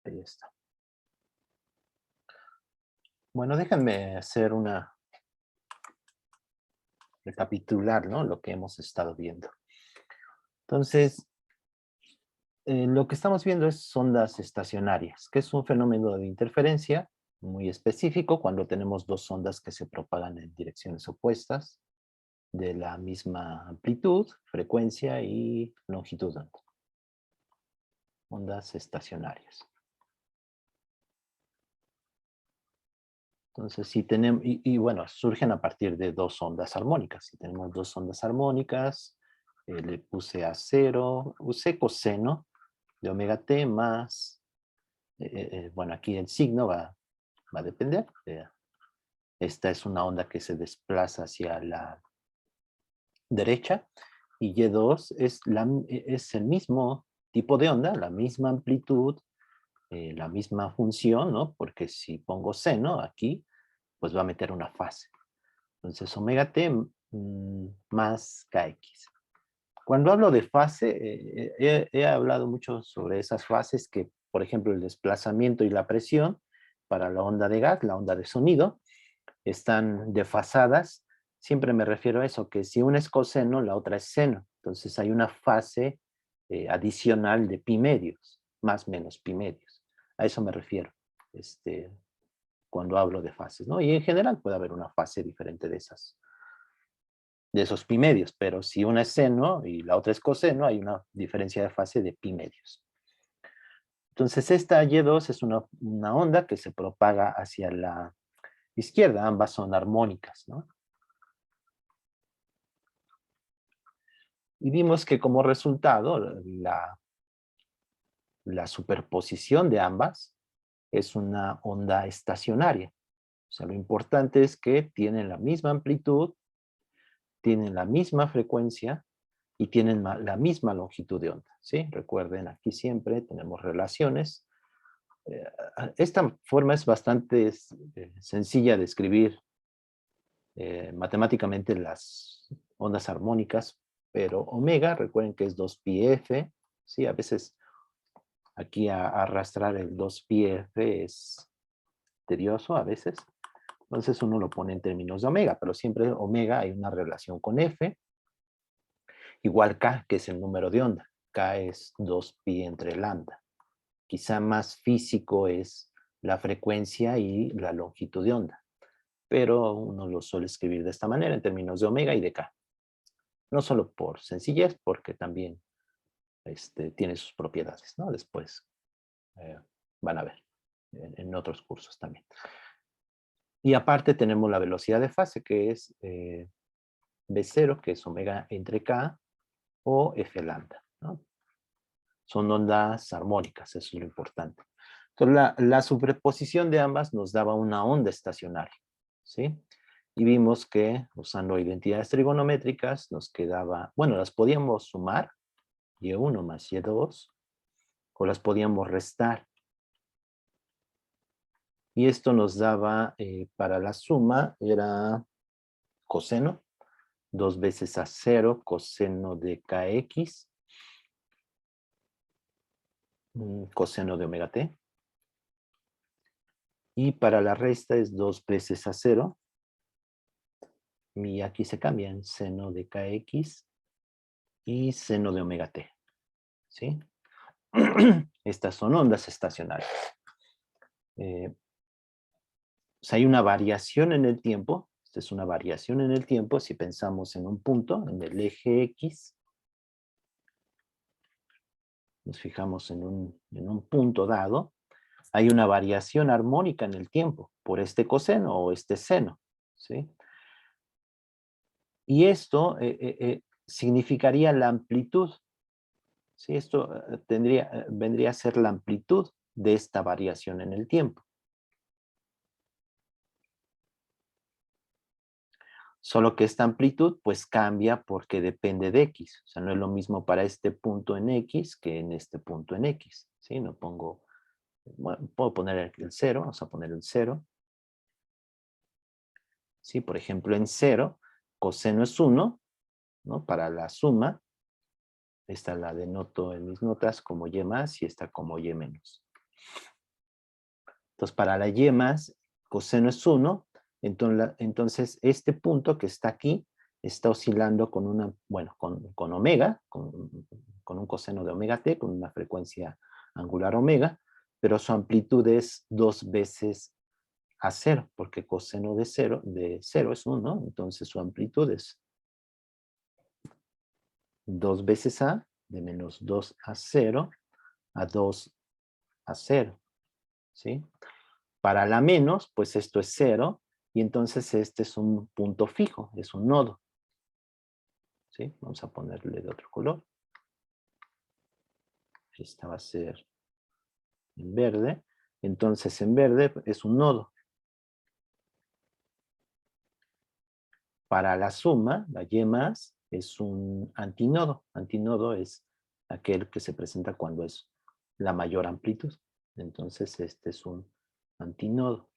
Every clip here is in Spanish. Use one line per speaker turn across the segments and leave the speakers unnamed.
Ahí está. Bueno, déjenme hacer recapitular, ¿no? Lo que hemos estado viendo. Entonces, lo que estamos viendo es ondas estacionarias, que es un fenómeno de interferencia muy específico cuando tenemos dos ondas que se propagan en direcciones opuestas de la misma amplitud, frecuencia y longitud de onda. Ondas estacionarias. Entonces, si tenemos, bueno, surgen a partir de dos ondas armónicas. Si tenemos dos ondas armónicas, le puse a cero, usé coseno de omega t más, bueno, aquí el signo va a depender. Esta es una onda que se desplaza hacia la derecha y Y2 es el mismo tipo de onda, la misma amplitud, la misma función, ¿no? Porque si pongo seno aquí, pues va a meter una fase. Entonces, omega t más kx. Cuando hablo de fase, he hablado mucho sobre esas fases que, por ejemplo, el desplazamiento y la presión para la onda de gas, la onda de sonido, están desfasadas. Siempre me refiero a eso, que si una es coseno, la otra es seno. Entonces hay una fase adicional de pi medios, más menos pi medios. A eso me refiero cuando hablo de fases, ¿no? Y en general puede haber una fase diferente de esos pi medios, pero si una es seno y la otra es coseno, hay una diferencia de fase de pi medios. Entonces esta Y2 es una onda que se propaga hacia la izquierda, ambas son armónicas, ¿no? Y vimos que como resultado, la superposición de ambas es una onda estacionaria. O sea, lo importante es que tienen la misma amplitud, tienen la misma frecuencia y tienen la misma longitud de onda, ¿sí? Recuerden, aquí siempre tenemos relaciones. Esta forma es bastante sencilla de escribir matemáticamente las ondas armónicas, pero omega, recuerden que es 2πf, ¿sí? A veces aquí arrastrar el 2πf es tedioso a veces, entonces uno lo pone en términos de omega, pero siempre omega hay una relación con f, igual k, que es el número de onda. K es 2pi entre lambda. Quizá más físico es la frecuencia y la longitud de onda, pero uno lo suele escribir de esta manera en términos de omega y de k. No solo por sencillez, porque también tiene sus propiedades, ¿no? Después van a ver en otros cursos también. Y aparte tenemos la velocidad de fase, que es B0, que es omega entre k, o f lambda, ¿no? Son ondas armónicas, eso es lo importante. Entonces, la superposición de ambas nos daba una onda estacionaria, ¿sí? Y vimos que, usando identidades trigonométricas, nos quedaba, bueno, las podíamos sumar, y1 más y2, o las podíamos restar. Y esto nos daba, para la suma, era coseno, 2 veces a 0, coseno de kx, coseno de omega t. Y para la resta es 2 veces a 0, y aquí se cambian seno de kx y seno de omega t, ¿sí? Estas son ondas estacionarias. O sea, hay una variación en el tiempo. Esta es una variación en el tiempo si pensamos en un punto, en el eje X. Nos fijamos en un punto dado. Hay una variación armónica en el tiempo por este coseno o este seno, ¿sí? Y esto significaría la amplitud, ¿sí? Esto vendría a ser la amplitud de esta variación en el tiempo. Solo que esta amplitud pues cambia porque depende de X. O sea, no es lo mismo para este punto en X que en este punto en X, ¿sí? No pongo, bueno, puedo poner el 0, vamos a poner el 0. ¿Sí? Por ejemplo, en 0, coseno es 1, ¿no? Para la suma, esta la denoto en mis notas como y más y esta como y menos. Entonces, para la y más, coseno es 1. Entonces, este punto que está aquí está oscilando con una, bueno, con omega, con un coseno de omega t, con una frecuencia angular omega, pero su amplitud es 2 veces a 0, porque coseno de 0 es 1, entonces su amplitud es 2 veces a, de menos 2 a 0, a 2 a 0, ¿sí? Para la menos, pues esto es 0, y entonces este es un punto fijo, es un nodo, ¿sí? Vamos a ponerle de otro color. Esta va a ser en verde. Entonces en verde es un nodo. Para la suma, la y más, es un antinodo. Antinodo es aquel que se presenta cuando es la mayor amplitud. Entonces este es un antinodo.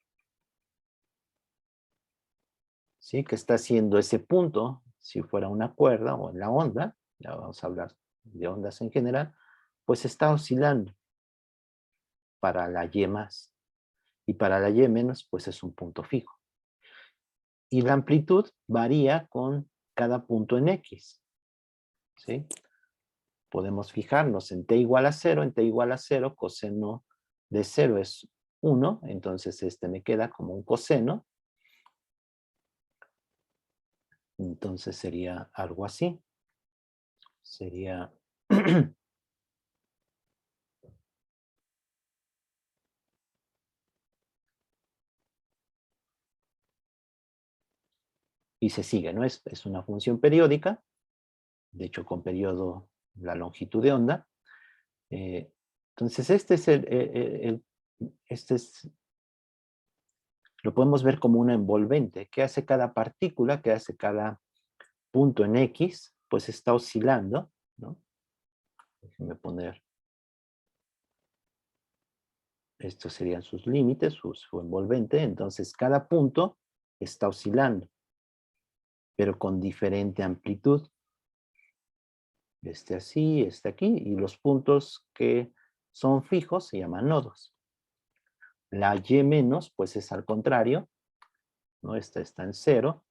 ¿Sí? Que está haciendo ese punto, si fuera una cuerda o en la onda, ya vamos a hablar de ondas en general, pues está oscilando para la y más. Y para la y menos, pues es un punto fijo. Y la amplitud varía con cada punto en X. ¿Sí? Podemos fijarnos en t igual a 0, en t igual a 0, coseno de 0 es 1, entonces este me queda como un coseno. Entonces sería algo así. Sería... y se sigue, ¿no? Es una función periódica, de hecho con periodo la longitud de onda. Entonces este es este es, lo podemos ver como una envolvente. ¿Qué hace cada partícula? ¿Qué hace cada punto en X? Pues está oscilando, ¿no? Déjenme poner, estos serían sus límites, su envolvente. Entonces cada punto está oscilando, pero con diferente amplitud. Este así, este aquí, y los puntos que son fijos se llaman nodos. La y menos, pues es al contrario, ¿no? Esta está en 0,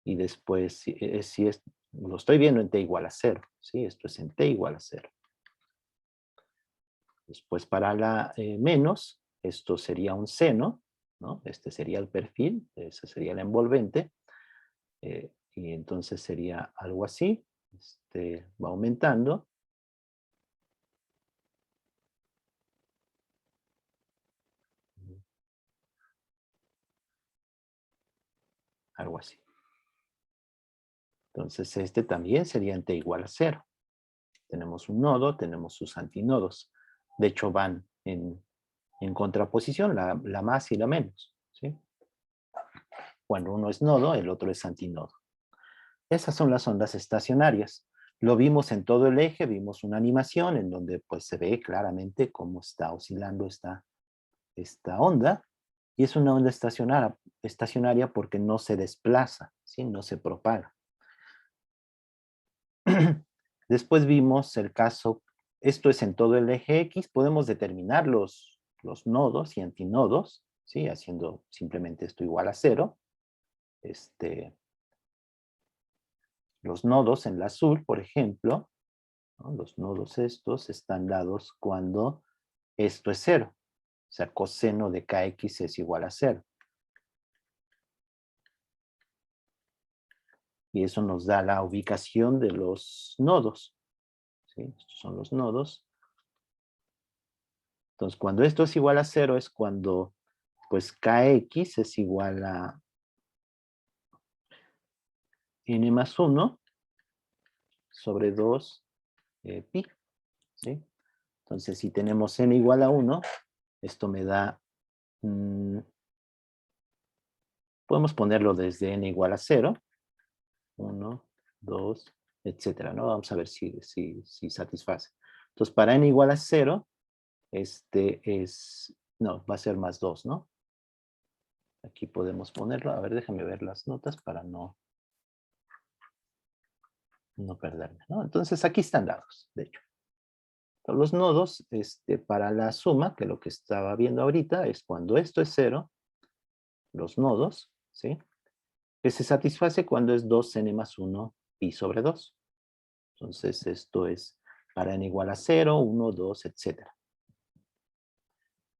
y después, si lo estoy viendo en t igual a 0, ¿sí? Esto es en t igual a 0. Después para la menos, esto sería un seno, ¿no? Este sería el perfil, ese sería el envolvente, y entonces sería algo así, va aumentando. Algo así. Entonces este también sería en t igual a 0. Tenemos un nodo, tenemos sus antinodos. De hecho van en contraposición, la más y la menos, ¿sí? Cuando uno es nodo, el otro es antinodo. Esas son las ondas estacionarias. Lo vimos en todo el eje, vimos una animación en donde pues se ve claramente cómo está oscilando esta onda, y es una onda estacionaria porque no se desplaza, ¿sí? No se propaga. Después vimos el caso, esto es en todo el eje X, podemos determinar los nodos y antinodos, ¿sí? Haciendo simplemente esto igual a 0. Los nodos en la azul, por ejemplo, ¿no? Los nodos estos están dados cuando esto es 0. O sea, coseno de kx es igual a 0. Y eso nos da la ubicación de los nodos. ¿Sí? Estos son los nodos. Entonces, cuando esto es igual a 0 es cuando pues kx es igual a n más 1 sobre 2 pi. ¿Sí? Entonces, si tenemos n igual a 1, esto me da... podemos ponerlo desde n igual a 0. 1, 2, etcétera, ¿no? Vamos a ver si satisface. Entonces, para n igual a 0, no, va a ser más 2, ¿no? Aquí podemos ponerlo. A ver, déjame ver las notas para no perderme, ¿no? Entonces, aquí están dados, de hecho. Los nodos para la suma, que lo que estaba viendo ahorita es cuando esto es 0, los nodos, ¿sí? Que se satisface cuando es 2n más 1 pi sobre 2. Entonces esto es para n igual a 0, 1, 2, etc.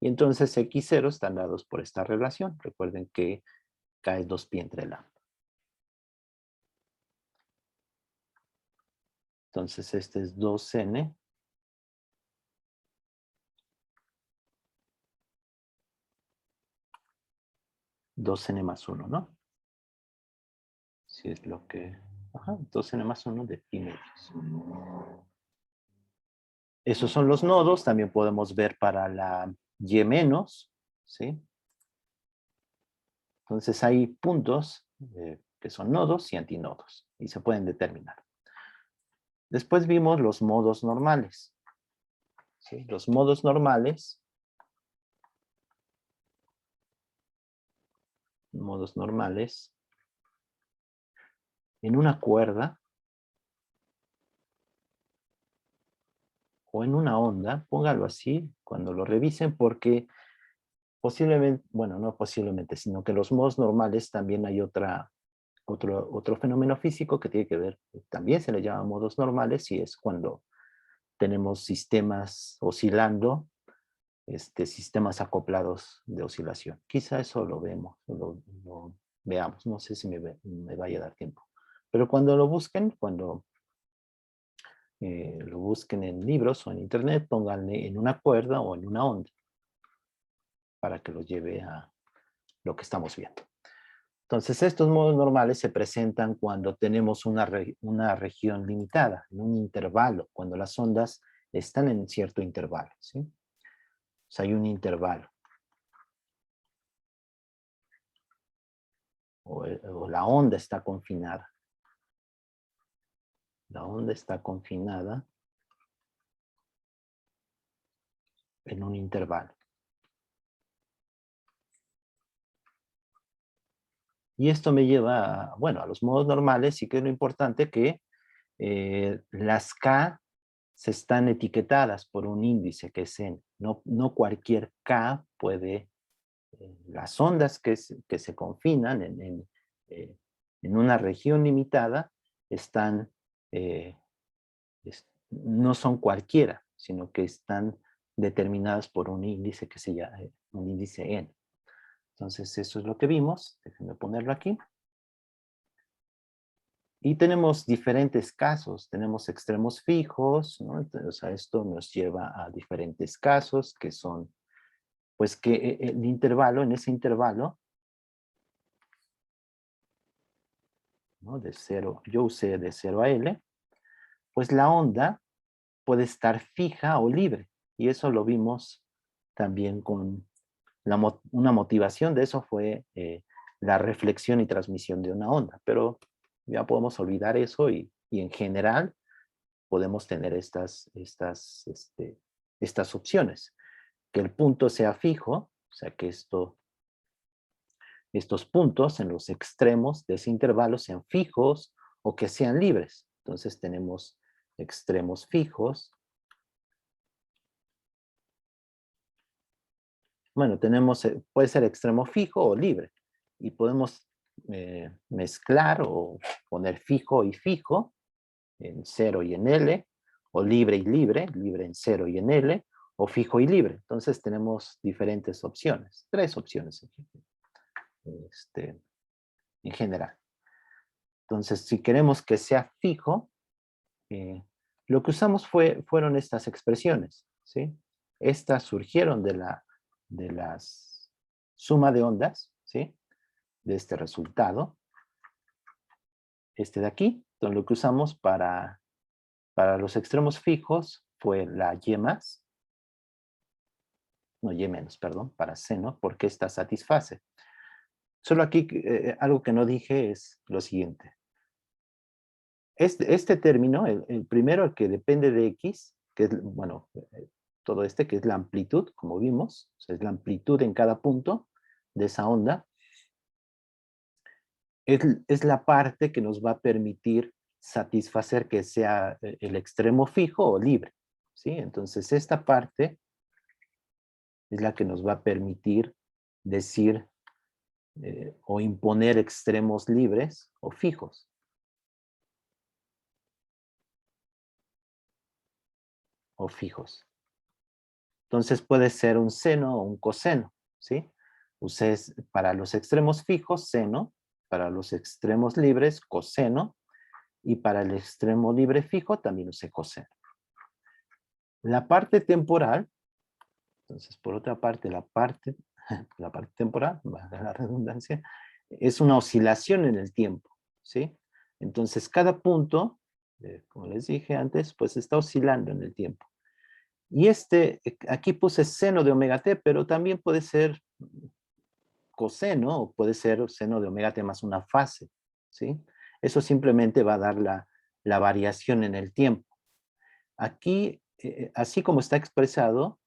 Y entonces x0 están dados por esta relación. Recuerden que k es 2pi entre lambda. Entonces este es 2n. 2n más 1, ¿no? Si es lo que... Ajá, 2n más 1 de pi medios. Esos son los nodos. También podemos ver para la y menos, ¿sí? Entonces hay puntos que son nodos y antinodos. Y se pueden determinar. Después vimos los modos normales. ¿Sí? Los modos normales. Modos normales. En una cuerda. O en una onda. Póngalo así cuando lo revisen porque posiblemente, bueno, no posiblemente, sino que los modos normales también hay otro fenómeno físico que tiene que ver, también se le llama modos normales y es cuando tenemos sistemas oscilando, sistemas acoplados de oscilación. Quizá eso lo vemos, lo veamos, no sé si me vaya a dar tiempo. Pero cuando lo busquen, lo busquen en libros o en internet, pónganle en una cuerda o en una onda para que los lleve a lo que estamos viendo. Entonces, estos modos normales se presentan cuando tenemos una región limitada, en un intervalo, cuando las ondas están en cierto intervalo, ¿sí? O sea, hay un intervalo. O la onda está confinada. La onda está confinada en un intervalo. Y esto me lleva, bueno, a los modos normales, sí que es lo importante que las K se están etiquetadas por un índice que es n. No cualquier K puede, las ondas que se confinan en una región limitada están, no son cualquiera, sino que están determinadas por un índice que se llama, un índice n. Entonces eso es lo que vimos, déjenme ponerlo aquí. Y tenemos diferentes casos, tenemos extremos fijos, ¿no? Entonces, o sea, esto nos lleva a diferentes casos que son, pues que el intervalo, en ese intervalo, ¿no? De 0, yo usé de 0 a L, pues la onda puede estar fija o libre. Y eso lo vimos también con una motivación de eso fue la reflexión y transmisión de una onda. Pero ya podemos olvidar eso y en general podemos tener estas opciones. Que el punto sea fijo, o sea que estos puntos en los extremos de ese intervalo sean fijos o que sean libres. Entonces tenemos extremos fijos. Bueno, puede ser extremo fijo o libre. Y podemos mezclar o poner fijo y fijo en 0 y en L, o libre y libre, libre en 0 y en L, o fijo y libre. Entonces tenemos diferentes opciones, 3 opciones en general. Entonces, si queremos que sea fijo, lo que usamos fueron estas expresiones, ¿sí? Estas surgieron de las suma de ondas, ¿sí? De este resultado, de aquí. Entonces, lo que usamos para los extremos fijos fue la y más, no y menos, perdón, para seno, porque esta satisface. Solo aquí algo que no dije es lo siguiente. Este término, el primero, el que depende de x, que es, bueno, todo que es la amplitud, como vimos, o sea, es la amplitud en cada punto de esa onda, es la parte que nos va a permitir satisfacer que sea el extremo fijo o libre. ¿sí? Entonces esta parte es la que nos va a permitir decir o imponer extremos libres o fijos. O fijos. Entonces puede ser un seno o un coseno, ¿sí? Ustedes, para los extremos fijos, seno, para los extremos libres, coseno, y para el extremo libre fijo también usé coseno. La parte temporal, entonces por otra parte, la parte temporal, valga la redundancia, es una oscilación en el tiempo, ¿sí? Entonces cada punto, como les dije antes, pues está oscilando en el tiempo. Y aquí puse seno de omega t, pero también puede ser coseno, o puede ser seno de omega t más una fase, ¿sí? Eso simplemente va a dar la variación en el tiempo. Aquí, así como está expresado,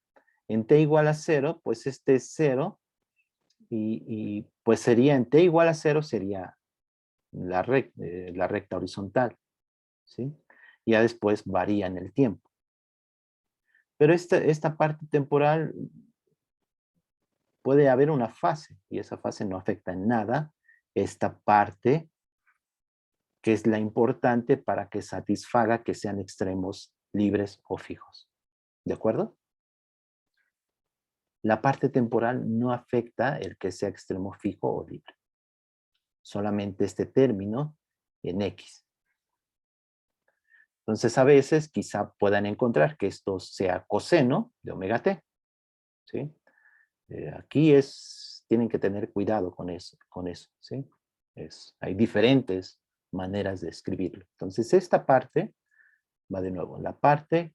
en t igual a 0, pues este es 0, y pues sería en t igual a 0 sería la recta horizontal, ¿sí? Ya después varía en el tiempo. Pero esta parte temporal puede haber una fase, y esa fase no afecta en nada esta parte que es la importante para que satisfaga que sean extremos libres o fijos. ¿De acuerdo? La parte temporal no afecta el que sea extremo fijo o libre. Solamente este término en X. Entonces, a veces quizá puedan encontrar que esto sea coseno de omega t, ¿sí? Aquí tienen que tener cuidado con eso, ¿sí? Hay diferentes maneras de escribirlo. Entonces, esta parte va de nuevo. La parte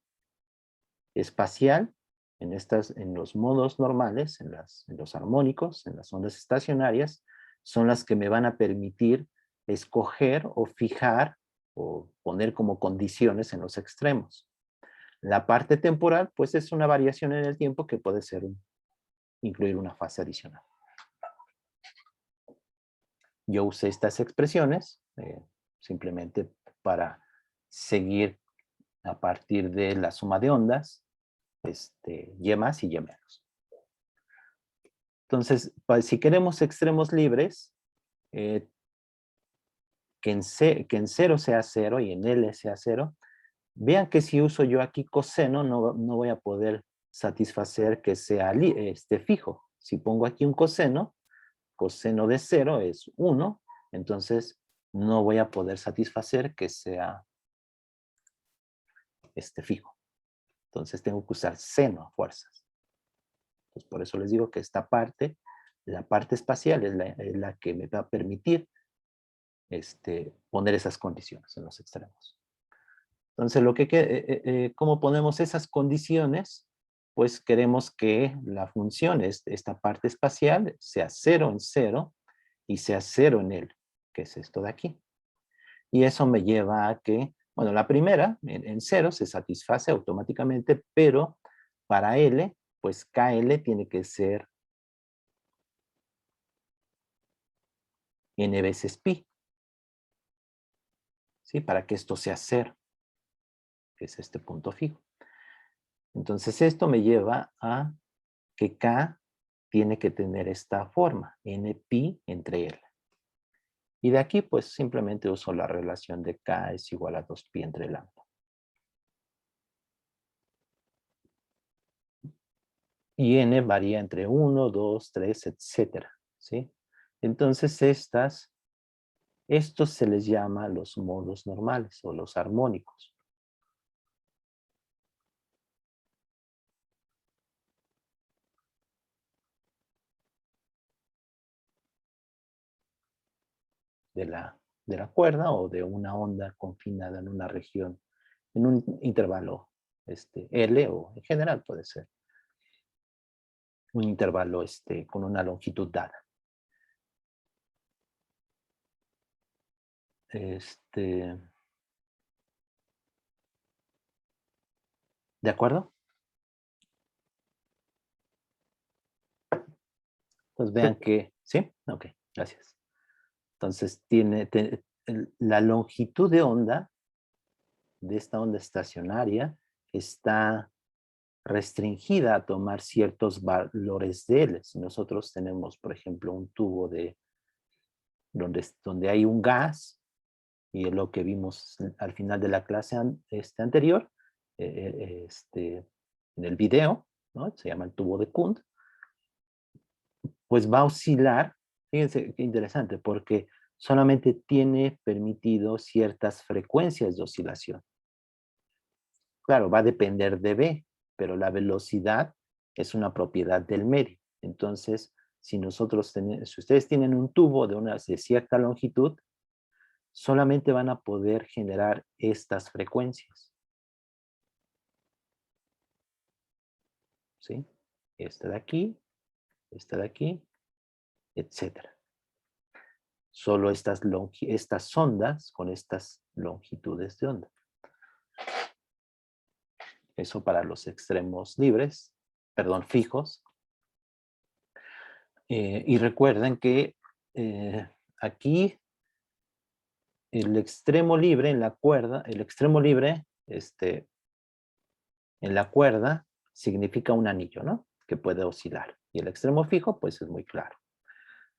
espacial, en los modos normales, en los armónicos, en las ondas estacionarias, son las que me van a permitir escoger o fijar o poner como condiciones en los extremos. La parte temporal, pues es una variación en el tiempo que puede ser incluir una fase adicional. Yo usé estas expresiones simplemente para seguir a partir de la suma de ondas, y más y y menos. Entonces, si queremos extremos libres, que en 0 sea 0 y en L sea 0, vean que si uso yo aquí coseno, no voy a poder satisfacer que sea fijo. Si pongo aquí un coseno de 0 es 1, entonces no voy a poder satisfacer que sea fijo. Entonces tengo que usar seno a fuerzas. Entonces, por eso les digo que esta parte, la parte espacial, es la que me va a permitir poner esas condiciones en los extremos. Entonces, ¿cómo ponemos esas condiciones? Pues queremos que la función, esta parte espacial, sea 0 en 0 y sea 0 en L, que es esto de aquí. Y eso me lleva a que, bueno, la primera, en 0, se satisface automáticamente, pero para L, pues KL tiene que ser n veces pi, ¿sí? Para que esto sea 0, que es este punto fijo. Entonces esto me lleva a que K tiene que tener esta forma, n pi entre L. Y de aquí pues simplemente uso la relación de K es igual a 2pi entre lambda. Y n varía entre 1, 2, 3, etcétera, ¿sí? Entonces estos se les llama los modos normales o los armónicos. De la cuerda o de una onda confinada en una región, en un intervalo L o en general puede ser un intervalo con una longitud dada. ¿De acuerdo? Pues vean que, ¿sí? Ok, gracias. Entonces la longitud de onda de esta onda estacionaria está restringida a tomar ciertos valores de L. Si nosotros tenemos, por ejemplo, un tubo donde hay un gas, y es lo que vimos al final de la clase anterior, en el video, ¿no? Se llama el tubo de Kundt, pues va a oscilar. Fíjense qué interesante, porque solamente tiene permitido ciertas frecuencias de oscilación. Claro, va a depender de B, pero la velocidad es una propiedad del medio. Entonces, si ustedes tienen un tubo de cierta longitud, solamente van a poder generar estas frecuencias. ¿Sí? Esta de aquí, etc. Solo estas ondas con estas longitudes de onda. Eso para los extremos libres, perdón, fijos. Y recuerden que aquí el extremo libre en la cuerda, en la cuerda significa un anillo, ¿no? Que puede oscilar. Y el extremo fijo, pues es muy claro.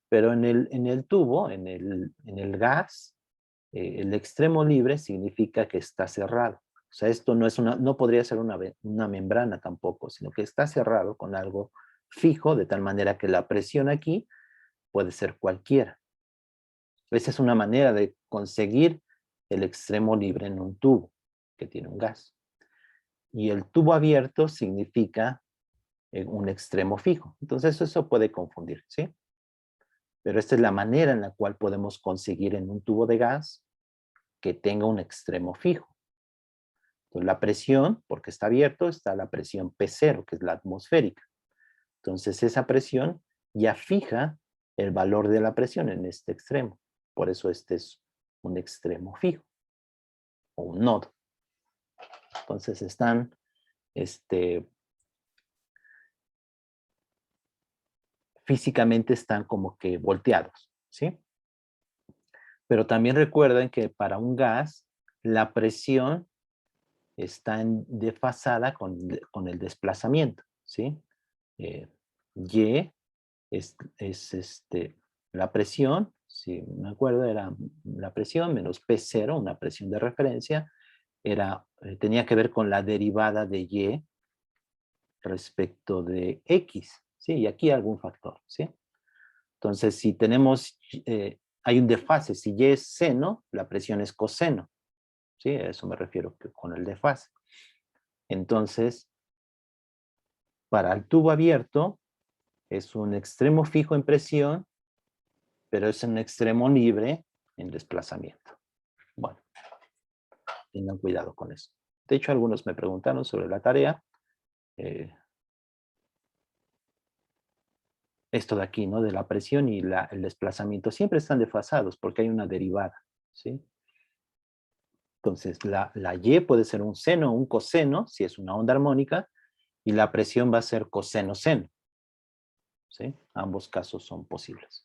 Pero en el tubo, en el gas, el extremo libre significa que está cerrado. O sea, esto no podría ser una membrana tampoco, sino que está cerrado con algo fijo, de tal manera que la presión aquí puede ser cualquiera. Esa es una manera de conseguir el extremo libre en un tubo que tiene un gas. Y el tubo abierto significa un extremo fijo. Entonces eso puede confundir, ¿sí? Pero esta es la manera en la cual podemos conseguir en un tubo de gas que tenga un extremo fijo. Entonces la presión, porque está abierto, está la presión P0, que es la atmosférica. Entonces esa presión ya fija el valor de la presión en este extremo. Por eso este es un extremo fijo o un nodo. Entonces están físicamente están como que volteados, ¿sí? Pero también recuerden que para un gas la presión está desfasada con el desplazamiento, ¿sí? Y es la presión, si me acuerdo, era la presión menos P0, una presión de referencia, tenía que ver con la derivada de Y respecto de X, ¿sí? Y aquí algún factor, ¿sí? Entonces, si tenemos, hay un desfase, si Y es seno, la presión es coseno, ¿sí? A eso me refiero con el desfase. Entonces, para el tubo abierto, es un extremo fijo en presión, pero es un extremo libre en desplazamiento. Bueno, tengan cuidado con eso. De hecho, algunos me preguntaron sobre la tarea. Esto de aquí, ¿no? De la presión y el desplazamiento. Siempre están desfasados porque hay una derivada, ¿sí? Entonces, la Y puede ser un seno o un coseno, si es una onda armónica, y la presión va a ser coseno-seno, ¿sí? Ambos casos son posibles.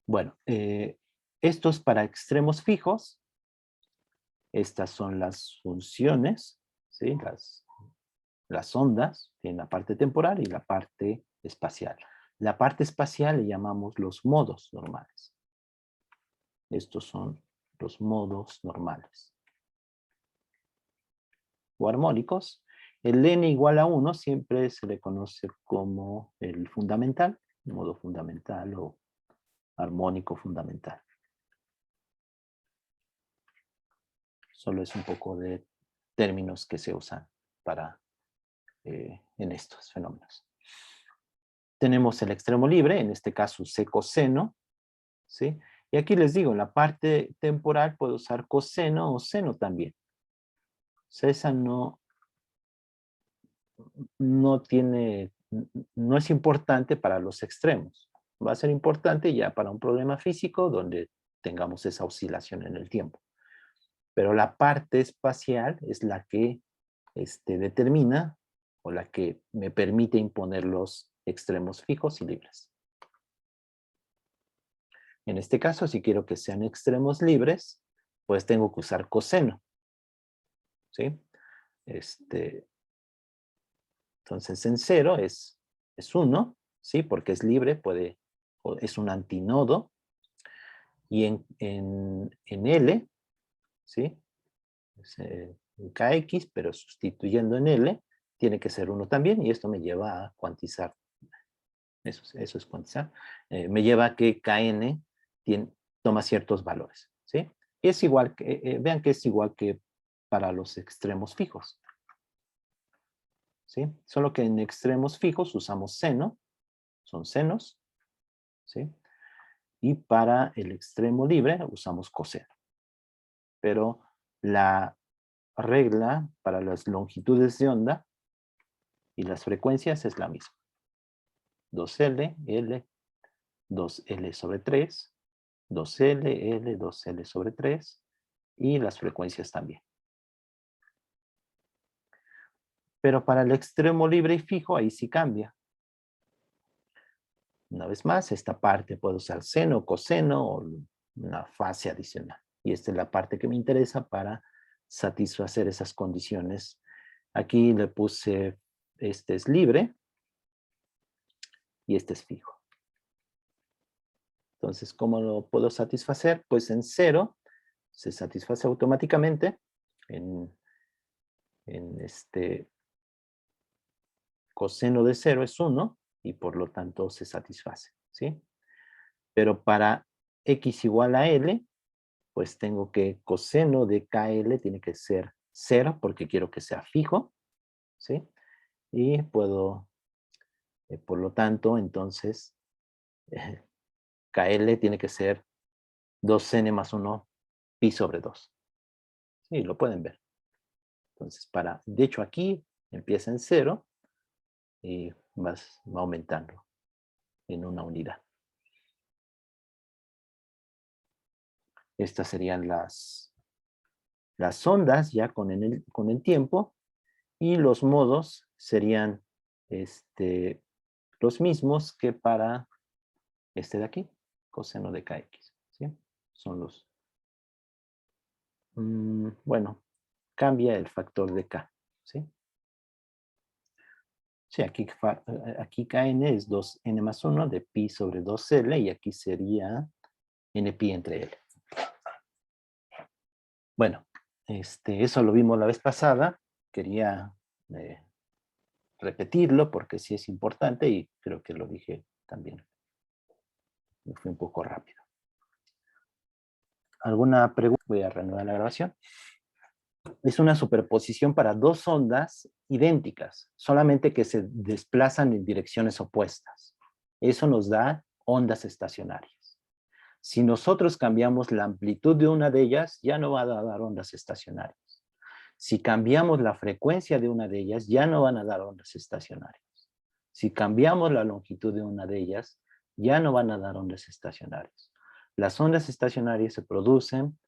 Bueno, esto es para extremos fijos. Estas son las funciones, ¿sí? Las ondas, tienen la parte temporal y la parte espacial. La parte espacial le llamamos los modos normales. Estos son los modos normales. O armónicos. El n igual a 1 siempre se le conoce como el fundamental, modo fundamental o armónico fundamental. Solo es un poco de términos que se usan en estos fenómenos. Tenemos el extremo libre, en este caso C coseno, ¿sí? Y aquí les digo, en la parte temporal puedo usar coseno o seno también. O sea, esa no es importante para los extremos. Va a ser importante ya para un problema físico donde tengamos esa oscilación en el tiempo. Pero la parte espacial es la que determina o la que me permite imponer los extremos fijos y libres. En este caso, si quiero que sean extremos libres, pues tengo que usar coseno, ¿sí? Entonces en 0 es 1, ¿sí? Porque es libre, es un antinodo. Y en L, ¿sí? En KX, pero sustituyendo en L, tiene que ser 1 también, y esto me lleva a cuantizar. Eso es cuantizar. Me lleva a que KN toma ciertos valores, ¿sí? Es igual, vean que es igual que para los extremos fijos, ¿sí? Solo que en extremos fijos usamos seno, son senos, ¿sí? Y para el extremo libre usamos coseno. Pero la regla para las longitudes de onda y las frecuencias es la misma. 2L, L, 2L sobre 3, 2L, L, 2L sobre 3, y las frecuencias también. Pero para el extremo libre y fijo, ahí sí cambia. Una vez más, esta parte puede usar seno, coseno o una fase adicional. Y esta es la parte que me interesa para satisfacer esas condiciones. Aquí le puse, este es libre y este es fijo. Entonces, ¿cómo lo puedo satisfacer? Pues en 0 se satisface automáticamente. En este coseno de 0 es 1 y por lo tanto se satisface, ¿sí? Pero para x igual a L, pues tengo que coseno de KL tiene que ser 0 porque quiero que sea fijo, ¿sí? Y puedo, por lo tanto, entonces, KL tiene que ser 2n más 1 pi sobre 2. Sí, lo pueden ver. Entonces, de hecho aquí empieza en 0 y va aumentando en una unidad. Estas serían las ondas ya con el tiempo, y los modos serían los mismos que para este de aquí, coseno de kx, ¿sí? Son los... bueno, cambia el factor de k, ¿sí? Sí, aquí kn es 2n más 1 de pi sobre 2l, y aquí sería n pi entre l. Bueno, eso lo vimos la vez pasada. Quería repetirlo porque sí es importante y creo que lo dije también. Me fui un poco rápido. ¿Alguna pregunta? Voy a reanudar la grabación. Es una superposición para dos ondas idénticas, solamente que se desplazan en direcciones opuestas. Eso nos da ondas estacionarias. Si nosotros cambiamos la amplitud de una de ellas, ya no va a dar ondas estacionarias. Si cambiamos la frecuencia de una de ellas, ya no van a dar ondas estacionarias. Si cambiamos la longitud de una de ellas, ya no van a dar ondas estacionarias. Las ondas estacionarias se producen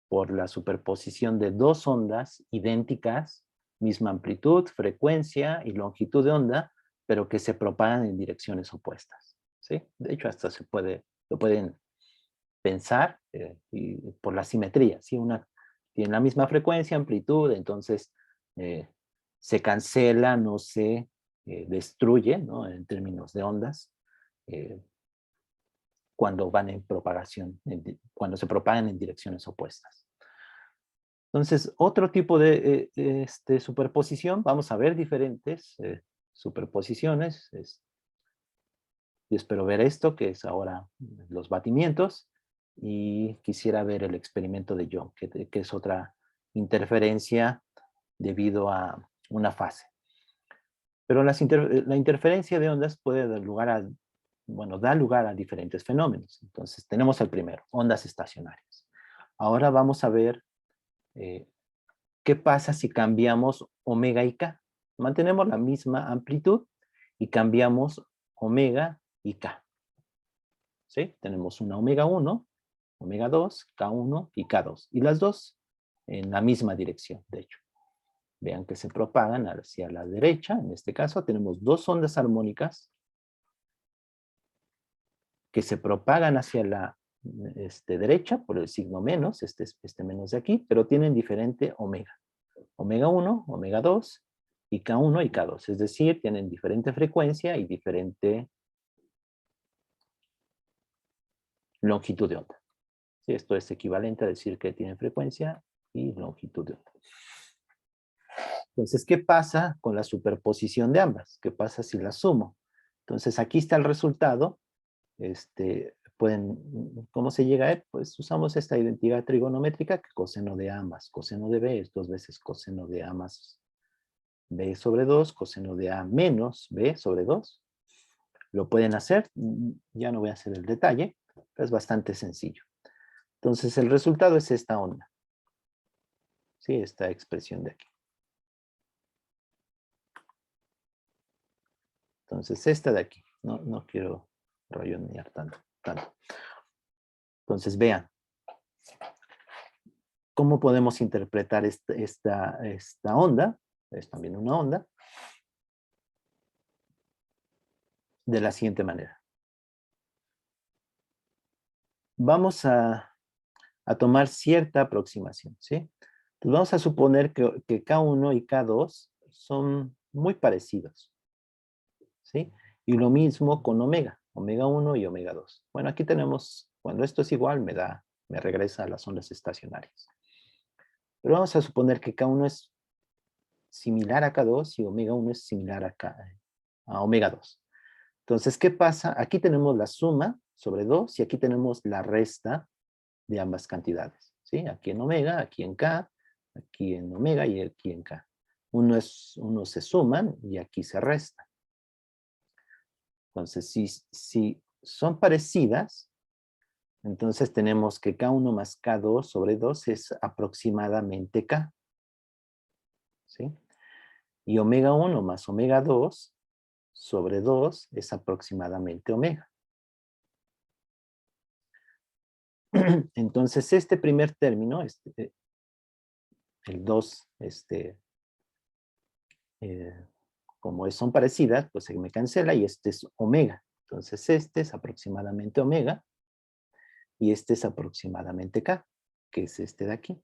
por la superposición de dos ondas idénticas, misma amplitud, frecuencia y longitud de onda, pero que se propagan en direcciones opuestas, ¿sí? De hecho, hasta lo pueden pensar por la simetría, ¿sí? Una tiene la misma frecuencia, amplitud, entonces se cancela, no se destruye, ¿no? En términos de ondas, cuando van en propagación, cuando se propagan en direcciones opuestas. Entonces, otro tipo de superposición, vamos a ver diferentes superposiciones. Yo espero ver esto, que es ahora los batimientos, y quisiera ver el experimento de Young, que es otra interferencia debido a una fase. Pero la interferencia de ondas puede dar lugar a diferentes fenómenos. Entonces, tenemos el primero, ondas estacionarias. Ahora vamos a ver qué pasa si cambiamos omega y k. Mantenemos la misma amplitud y cambiamos omega y k. ¿Sí? Tenemos una omega 1, omega 2, K1 y K2. Y las dos en la misma dirección, de hecho. Vean que se propagan hacia la derecha. En este caso tenemos dos ondas armónicas que se propagan hacia la derecha por el signo menos, este menos de aquí, pero tienen diferente omega. Omega 1, omega 2 y K1 y K2. Es decir, tienen diferente frecuencia y diferente longitud de onda. Sí, esto es equivalente a decir que tienen frecuencia y longitud de onda. Entonces, ¿qué pasa con la superposición de ambas? ¿Qué pasa si las sumo? Entonces, aquí está el resultado. ¿Cómo se llega a él? Pues usamos esta identidad trigonométrica, que coseno de A más coseno de B es 2 veces coseno de A más B sobre 2, coseno de A menos B sobre 2. Lo pueden hacer, ya no voy a hacer el detalle, pero es bastante sencillo. Entonces, el resultado es esta onda. Sí, esta expresión de aquí. Entonces, esta de aquí. No quiero rollonear tanto. Entonces, vean. ¿Cómo podemos interpretar esta onda? Es también una onda. De la siguiente manera. Vamos a tomar cierta aproximación, ¿sí? Entonces vamos a suponer que K1 y K2 son muy parecidos, ¿sí? Y lo mismo con omega, omega 1 y omega 2. Bueno, aquí tenemos, cuando esto es igual, me regresa a las ondas estacionarias. Pero vamos a suponer que K1 es similar a K2 y omega 1 es similar a omega 2. Entonces, ¿qué pasa? Aquí tenemos la suma sobre 2 y aquí tenemos la resta de ambas cantidades, ¿sí? Aquí en omega, aquí en K, aquí en omega y aquí en K. Uno se suman y aquí se resta. Entonces, si son parecidas, entonces tenemos que K1 más K2 sobre 2 es aproximadamente K, ¿sí? Y omega 1 más omega 2 sobre 2 es aproximadamente omega. Entonces, este primer término, el 2, como son parecidas, pues se me cancela y este es omega. Entonces, este es aproximadamente omega y este es aproximadamente K, que es este de aquí.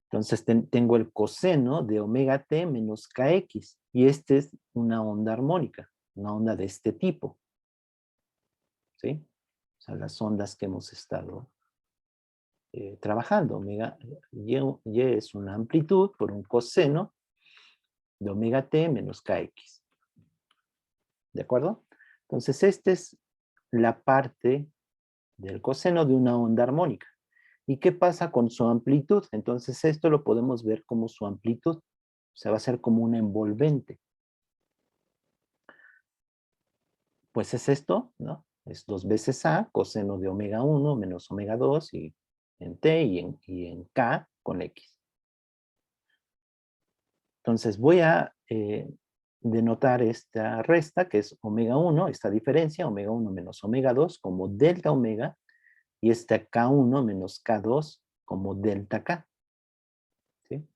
Entonces, tengo el coseno de omega t menos kx y este es una onda armónica, una onda de este tipo. ¿Sí? O sea, las ondas que hemos estado trabajando. Omega y es una amplitud por un coseno de omega t menos kx. ¿De acuerdo? Entonces, esta es la parte del coseno de una onda armónica. ¿Y qué pasa con su amplitud? Entonces, esto lo podemos ver como su amplitud. O sea, va a ser como una envolvente. Pues es esto, ¿no? Es 2 veces A, coseno de omega 1 menos omega 2 y en T y en K con X. Entonces voy a denotar esta resta, que es omega 1, esta diferencia, omega 1 menos omega 2 como delta omega, y esta K1 menos K2 como delta K. ¿Sí?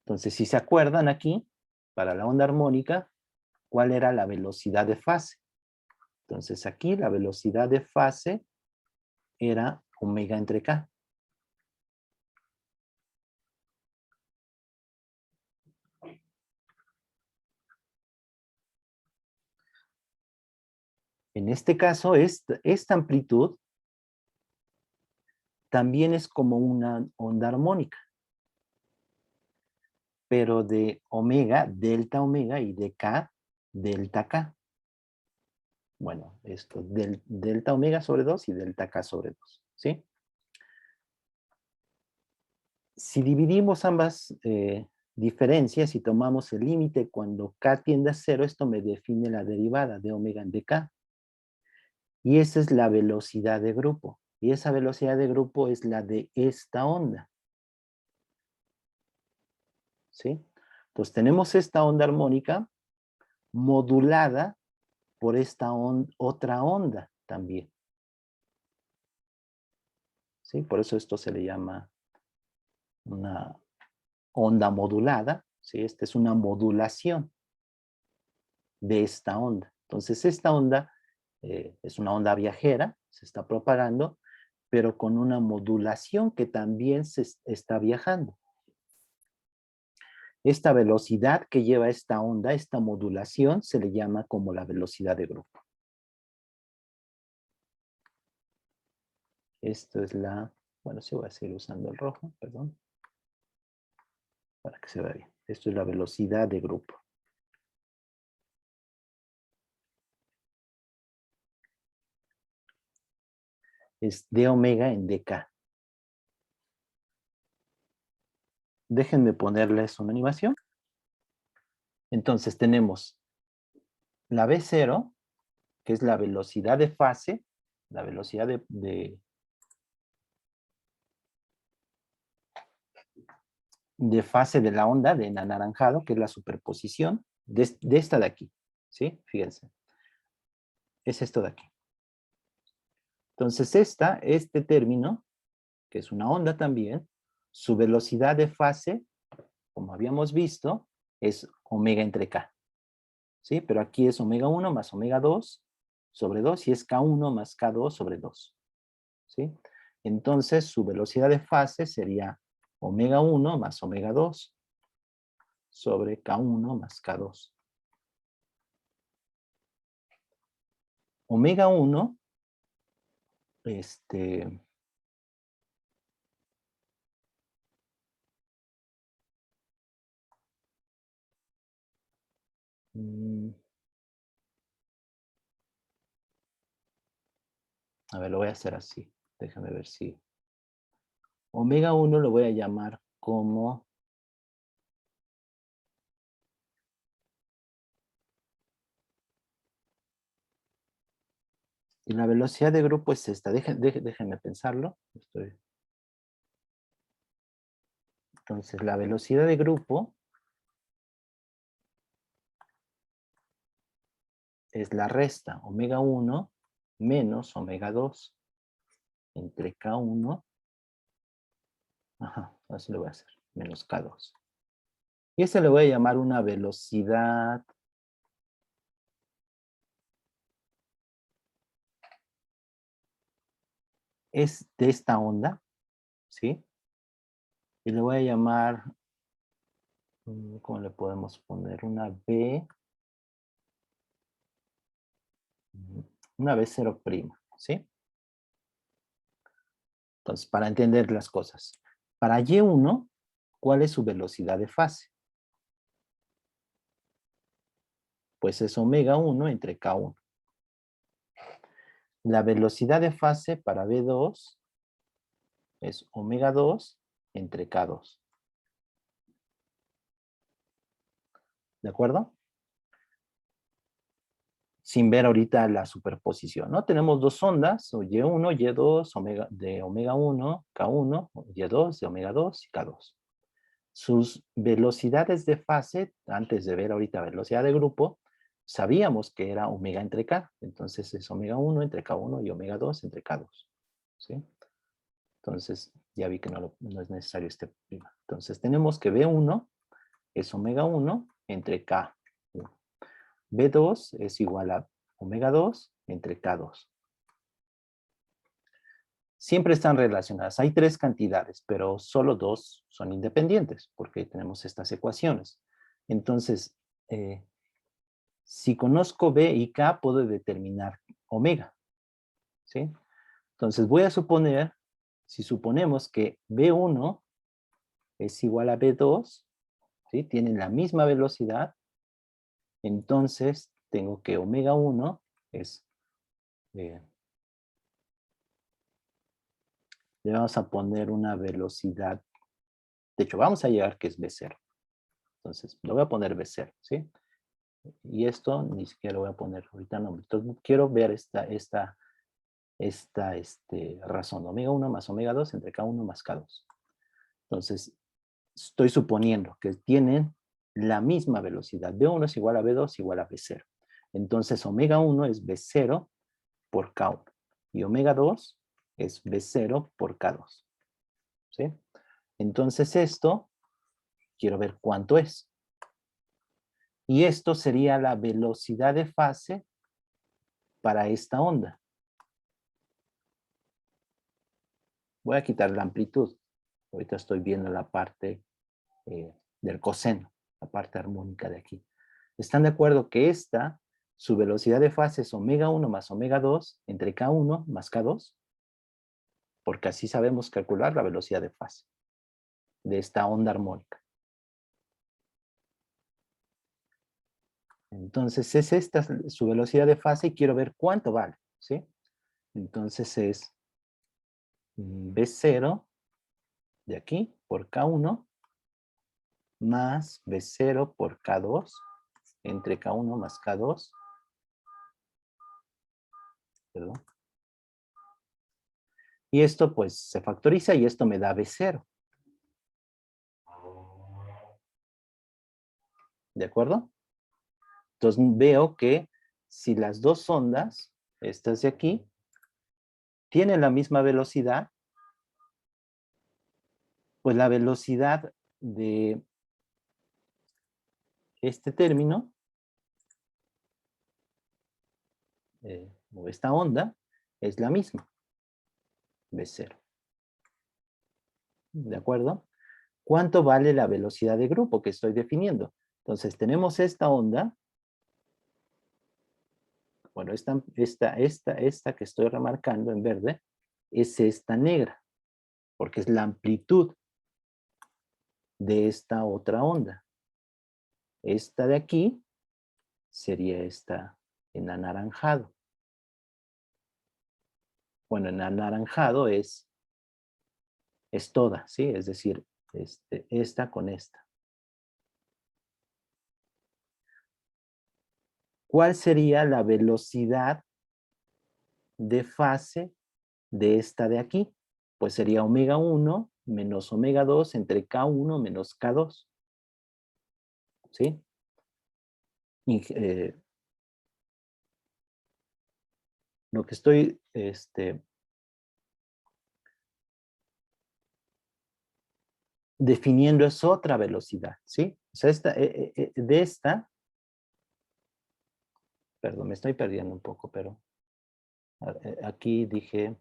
Entonces, si se acuerdan aquí, para la onda armónica, ¿cuál era la velocidad de fase? Entonces aquí la velocidad de fase era omega entre K. En este caso, esta amplitud también es como una onda armónica, pero de omega, delta omega, y de K, delta K. Bueno, esto, delta omega sobre 2 y delta K sobre 2, ¿sí? Si dividimos ambas diferencias y tomamos el límite cuando K tiende a 0, esto me define la derivada de omega de K. Y esa es la velocidad de grupo. Y esa velocidad de grupo es la de esta onda. ¿Sí? Entonces tenemos esta onda armónica modulada por esta otra onda también. ¿Sí? Por eso esto se le llama una onda modulada. ¿Sí? Esta es una modulación de esta onda. Entonces esta onda es una onda viajera, se está propagando, pero con una modulación que también se está viajando. Esta velocidad que lleva esta onda, esta modulación, se le llama como la velocidad de grupo. Esto es la, bueno, sí voy a seguir usando el rojo, perdón, para que se vea bien. Esto es la velocidad de grupo. Es d omega en dk. Déjenme ponerles una animación. Entonces tenemos la V0, que es la velocidad de fase, la velocidad de fase de la onda, de anaranjado, que es la superposición de esta de aquí, ¿sí? Fíjense. Es esto de aquí. Entonces este término, que es una onda también, su velocidad de fase, como habíamos visto, es omega entre k, ¿sí? Pero aquí es omega 1 más omega 2 sobre 2 y es k1 más k2 sobre 2, ¿sí? Entonces su velocidad de fase sería omega 1 más omega 2 sobre k1 más k2. Omega 1, a ver, lo voy a hacer así. Déjame ver si... Omega 1 lo voy a llamar como... Y la velocidad de grupo es esta. Déjenme pensarlo. Entonces, la velocidad de grupo es la resta omega 1 menos omega 2 entre K1. Ajá, así lo voy a hacer. Menos K2. Y ese le voy a llamar una velocidad es de esta onda, ¿sí? Y le voy a llamar, ¿cómo le podemos poner? Una B0', ¿sí? Entonces, para entender las cosas. Para Y1, ¿cuál es su velocidad de fase? Pues es omega 1 entre K1. La velocidad de fase para B2 es omega 2 entre K2. ¿De acuerdo? Sin ver ahorita la superposición, ¿no? Tenemos dos ondas, o Y1, Y2, de omega 1, K1, Y2 de omega 2 y K2. Sus velocidades de fase, antes de ver ahorita velocidad de grupo, sabíamos que era omega entre K. Entonces es omega 1 entre K1 y omega 2 entre K2. ¿Sí? Entonces ya vi que no es necesario este prima. Entonces tenemos que B1 es omega 1 entre K1. B2 es igual a omega 2 entre K2. Siempre están relacionadas. Hay tres cantidades, pero solo dos son independientes, porque tenemos estas ecuaciones. Entonces, si conozco B y K, puedo determinar omega, ¿sí? Entonces voy a suponer, si suponemos que B1 es igual a B2, ¿sí? Tienen la misma velocidad, entonces tengo que omega 1 es... le vamos a poner una velocidad, de hecho vamos a llegar que es B0. Entonces lo voy a poner B0, ¿sí? Y esto ni siquiera lo voy a poner ahorita nombre. Entonces quiero ver esta razón. Omega 1 más omega 2 entre K1 más K2. Entonces, estoy suponiendo que tienen la misma velocidad. B1 es igual a B2 igual a B0. Entonces, omega 1 es B0 por K1. Y omega 2 es B0 por K2. ¿Sí? Entonces, esto, quiero ver cuánto es. Y esto sería la velocidad de fase para esta onda. Voy a quitar la amplitud. Ahorita estoy viendo la parte del coseno. la parte armónica de aquí. ¿Están de acuerdo que esta, su velocidad de fase es omega 1 más omega 2 entre K1 más K2? Porque así sabemos calcular la velocidad de fase de esta onda armónica. Entonces es esta su velocidad de fase y quiero ver cuánto vale, ¿sí? Entonces es B0 de aquí por K1 más B0 por K2 entre K1 más K2, perdón. Y esto pues se factoriza y esto me da B0. ¿De acuerdo? Entonces veo que si las dos ondas, estas de aquí, tienen la misma velocidad, pues la velocidad de este término, o esta onda, es la misma, B0. ¿De acuerdo? ¿Cuánto vale la velocidad de grupo que estoy definiendo? Entonces tenemos esta onda, bueno, esta que estoy remarcando en verde, es esta negra, porque es la amplitud de esta otra onda. Esta de aquí sería esta en anaranjado. Bueno, en anaranjado es toda, ¿sí? Es decir, esta con esta. ¿Cuál sería la velocidad de fase de esta de aquí? Pues sería omega 1 menos omega 2 entre K1 menos K2. ¿Sí? Y, lo que estoy definiendo es otra velocidad, ¿sí? O sea, de esta, perdón, me estoy perdiendo un poco, pero aquí dije,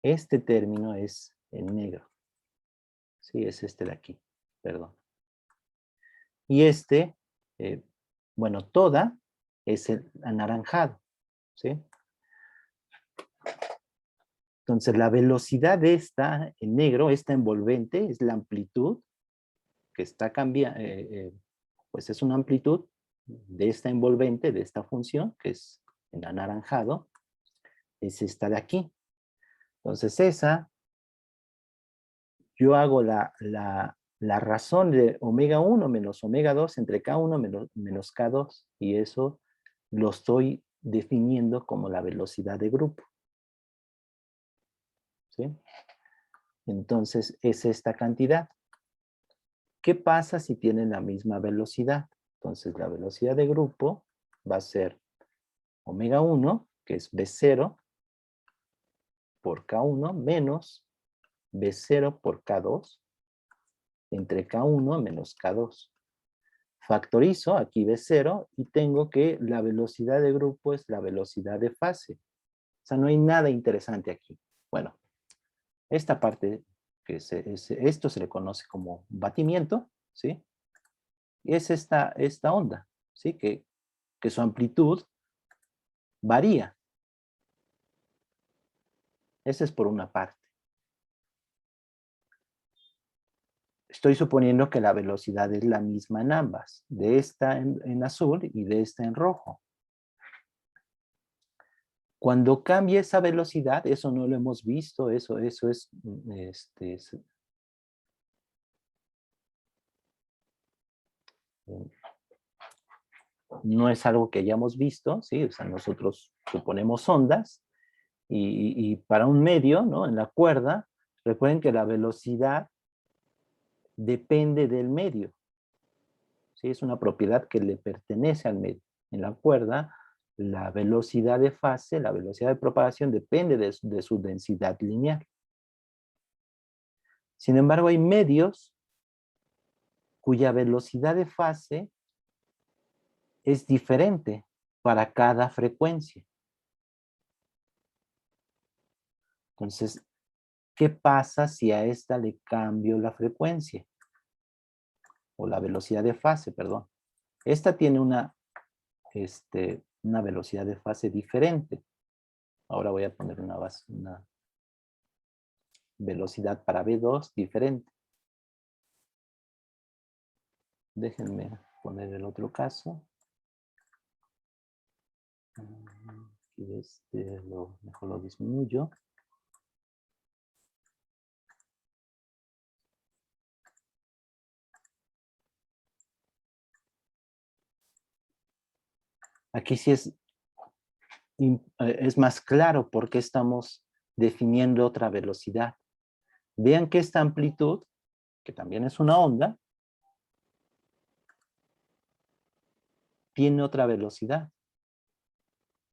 este término es en negro, ¿sí? Es este de aquí, perdón. Y bueno, toda es el anaranjado, ¿sí? Entonces, la velocidad de esta en negro, esta envolvente, es la amplitud que está cambiando, pues es una amplitud de esta envolvente, de esta función, que es en anaranjado, es esta de aquí. Entonces, yo hago la razón de omega 1 menos omega 2 entre K1 menos K2, y eso lo estoy definiendo como la velocidad de grupo. ¿Sí? Entonces, es esta cantidad. ¿Qué pasa si tienen la misma velocidad? Entonces, la velocidad de grupo va a ser omega 1, que es B0 por K1, menos B0 por K2, entre K1 menos K2. Factorizo aquí B0 y tengo que la velocidad de grupo es la velocidad de fase. O sea, no hay nada interesante aquí. Bueno, esta parte, esto se le conoce como batimiento, ¿sí? Y es esta onda, ¿sí? Que su amplitud varía. Esa es por una parte. Estoy suponiendo que la velocidad es la misma en ambas, de esta en azul y de esta en rojo. Cuando cambia esa velocidad, eso no lo hemos visto, eso es, no es algo que hayamos visto, ¿sí? O sea, nosotros suponemos ondas y para un medio, ¿no? En la cuerda, recuerden que la velocidad depende del medio, ¿sí? Es una propiedad que le pertenece al medio. En la cuerda, la velocidad de fase, la velocidad de propagación depende de su densidad lineal. Sin embargo, hay medios cuya velocidad de fase es diferente para cada frecuencia. Entonces, ¿qué pasa si a esta le cambio la frecuencia? O la velocidad de fase, perdón. Esta tiene una velocidad de fase diferente. Ahora voy a poner una velocidad para B2 diferente. Déjenme poner el otro caso. Y mejor lo disminuyo. Aquí sí es más claro porque estamos definiendo otra velocidad. Vean que esta amplitud, que también es una onda, tiene otra velocidad.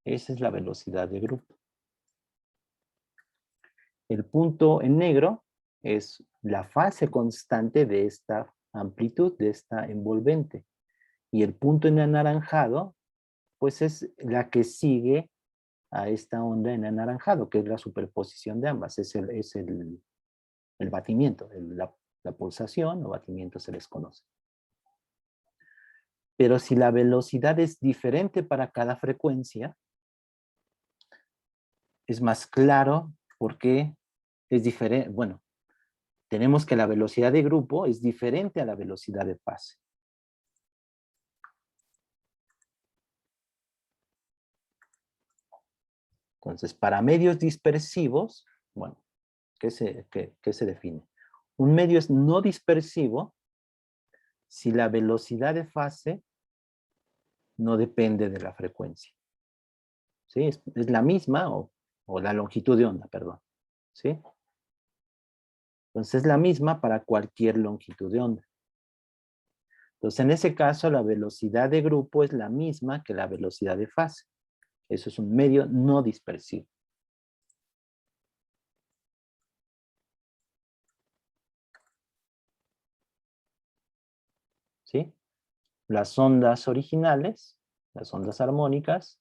Esa es la velocidad de grupo. El punto en negro es la fase constante de esta amplitud, de esta envolvente. Y el punto en anaranjado, pues es la que sigue a esta onda en anaranjado, que es la superposición de ambas. Es el batimiento, la pulsación o batimiento se les conoce. Pero si la velocidad es diferente para cada frecuencia, es más claro porque es diferente. Bueno, tenemos que la velocidad de grupo es diferente a la velocidad de fase. Entonces, para medios dispersivos, bueno, ¿qué se define? Un medio es no dispersivo si la velocidad de fase no depende de la frecuencia. ¿Sí? Es la misma o la longitud de onda, perdón. ¿Sí? Entonces es la misma para cualquier longitud de onda. Entonces en ese caso la velocidad de grupo es la misma que la velocidad de fase. Eso es un medio no dispersivo. ¿Sí? Las ondas originales, las ondas armónicas,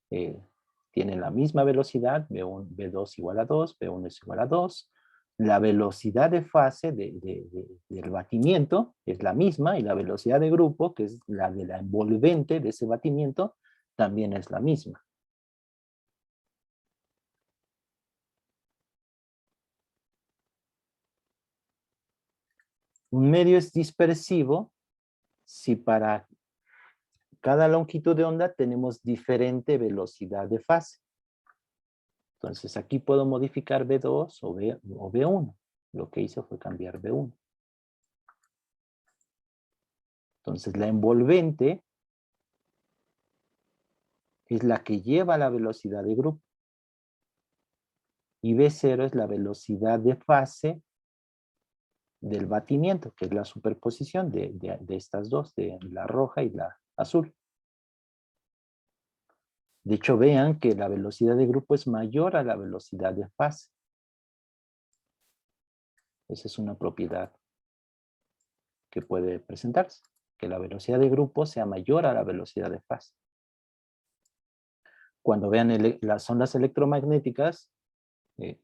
tienen la misma velocidad, B1, B2 igual a 2, B1 es igual a 2. La velocidad de fase del batimiento es la misma y la velocidad de grupo, que es la de la envolvente de ese batimiento, también es la misma. Un medio es dispersivo si para cada longitud de onda tenemos diferente velocidad de fase. Entonces aquí puedo modificar B2 o B1. Lo que hice fue cambiar B1. Entonces la envolvente es la que lleva la velocidad de grupo. Y B0 es la velocidad de fase del batimiento, que es la superposición de estas dos, de la roja y la azul. De hecho, vean que la velocidad de grupo es mayor a la velocidad de fase. Esa es una propiedad que puede presentarse, que la velocidad de grupo sea mayor a la velocidad de fase. Cuando vean las ondas electromagnéticas, eh,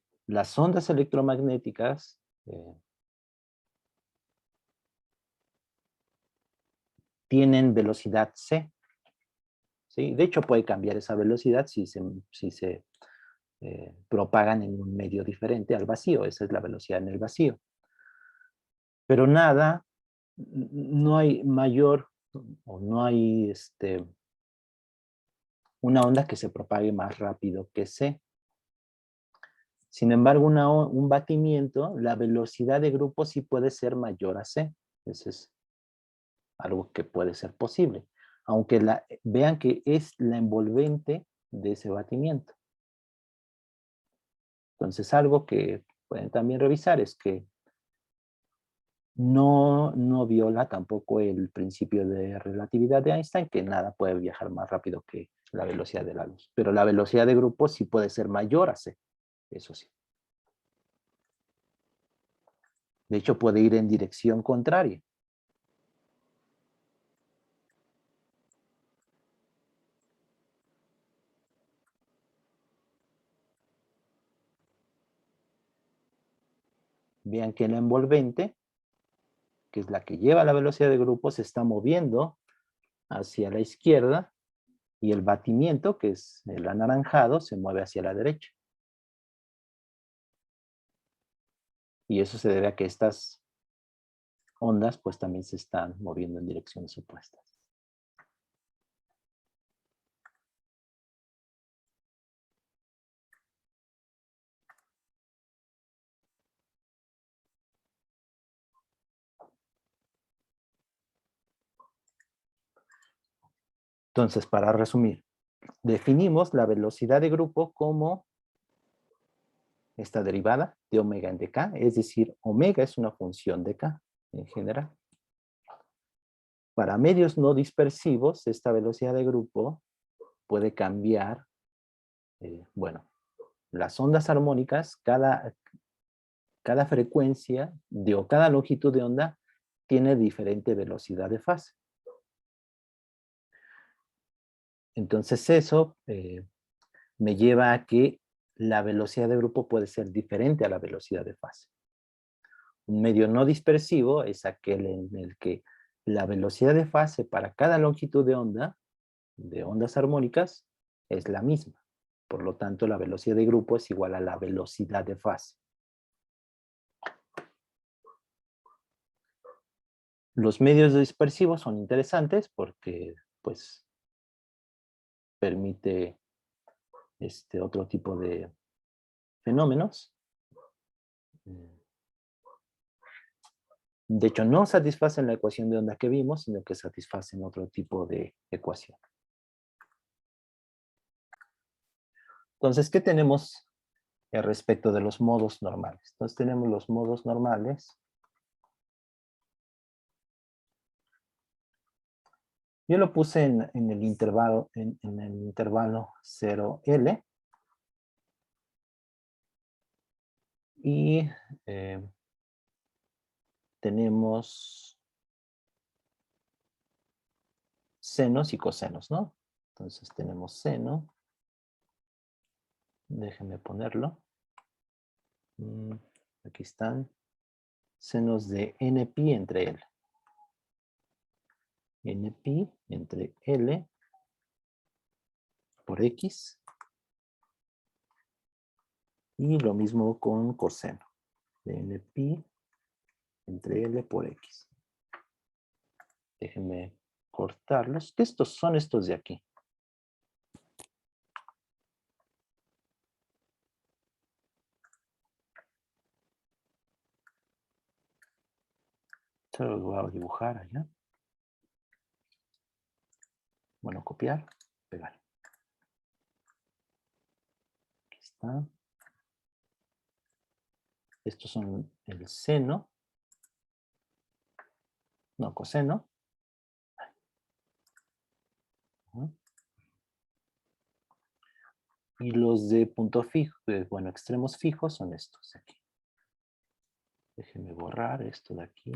tienen velocidad c. ¿Sí? De hecho, puede cambiar esa velocidad si se propagan en un medio diferente al vacío. Esa es la velocidad en el vacío. Pero nada, no hay mayor, o no hay una onda que se propague más rápido que c. Sin embargo, un batimiento, la velocidad de grupo sí puede ser mayor a c. Eso es algo que puede ser posible. Aunque vean que es la envolvente de ese batimiento. Entonces, algo que pueden también revisar es que no viola tampoco el principio de relatividad de Einstein, que nada puede viajar más rápido que la velocidad de la luz. Pero la velocidad de grupo sí puede ser mayor a c, eso sí. De hecho, puede ir en dirección contraria. vean que la envolvente, que es la que lleva la velocidad de grupo, se está moviendo hacia la izquierda y el batimiento, que es el anaranjado, se mueve hacia la derecha. Y eso se debe a que estas ondas pues también se están moviendo en direcciones opuestas. Entonces, para resumir, definimos la velocidad de grupo como esta derivada de omega en dk, es decir, omega es una función de k en general. Para medios no dispersivos, esta velocidad de grupo puede cambiar, bueno, las ondas armónicas, cada frecuencia o cada longitud de onda tiene diferente velocidad de fase. Entonces eso me lleva a que la velocidad de grupo puede ser diferente a la velocidad de fase. Un medio no dispersivo es aquel en el que la velocidad de fase para cada longitud de onda, de ondas armónicas, es la misma. Por lo tanto, la velocidad de grupo es igual a la velocidad de fase. Los medios dispersivos son interesantes porque, pues, permite otro tipo de fenómenos. De hecho, no satisfacen la ecuación de onda que vimos, sino que satisfacen otro tipo de ecuación. Entonces, ¿qué tenemos respecto de los modos normales? Entonces, tenemos los modos normales. Yo lo puse en el intervalo, en el intervalo 0L. Y tenemos senos y cosenos, ¿no? Entonces tenemos seno. Déjenme ponerlo. Aquí están. Senos de NP entre L. NP entre L por X. Y lo mismo con coseno. De NP entre L por X. Déjenme cortarlos. ¿Qué estos son estos de aquí? Se los voy a dibujar allá. Bueno, copiar, pegar. Aquí está. Estos son el seno. No, coseno. Y los de punto fijo, bueno, extremos fijos son estos de aquí. Déjenme borrar esto de aquí.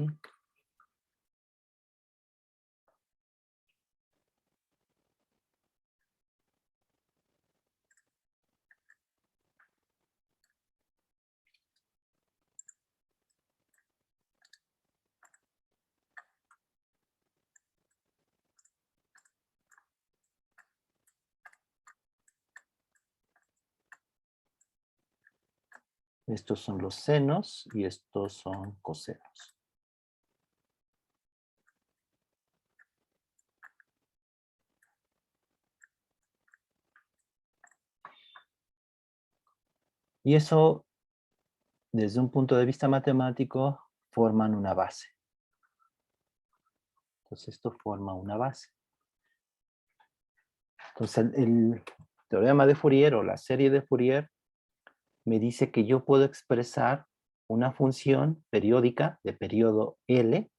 Estos son los senos y estos son cosenos. Y eso, desde un punto de vista matemático, forman una base. Entonces esto forma una base. Entonces el teorema de Fourier o la serie de Fourier me dice que yo puedo expresar una función periódica de periodo L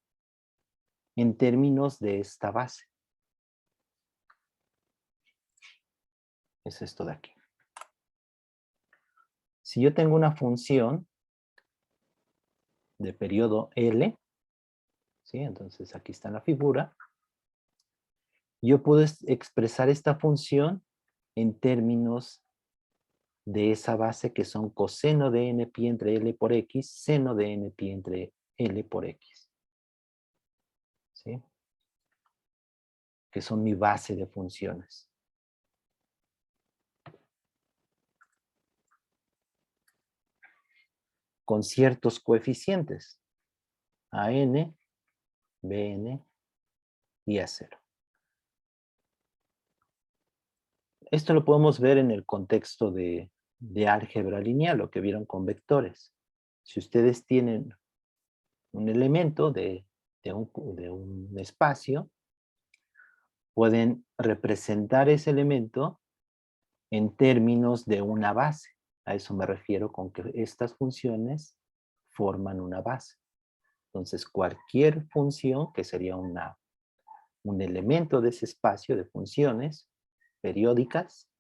en términos de esta base. Es esto de aquí. Si yo tengo una función de periodo L, ¿sí? Entonces aquí está en la figura, yo puedo expresar esta función en términos de esa base que son coseno de n pi entre L por X, seno de n pi entre L por X. ¿Sí? Que son mi base de funciones. Con ciertos coeficientes. AN, BN y A0. Esto lo podemos ver en el contexto de álgebra lineal, lo que vieron con vectores. Si ustedes tienen un elemento de un espacio, pueden representar ese elemento en términos de una base. A eso me refiero con que estas funciones forman una base. Entonces, cualquier función que sería un elemento de ese espacio de funciones periódicas,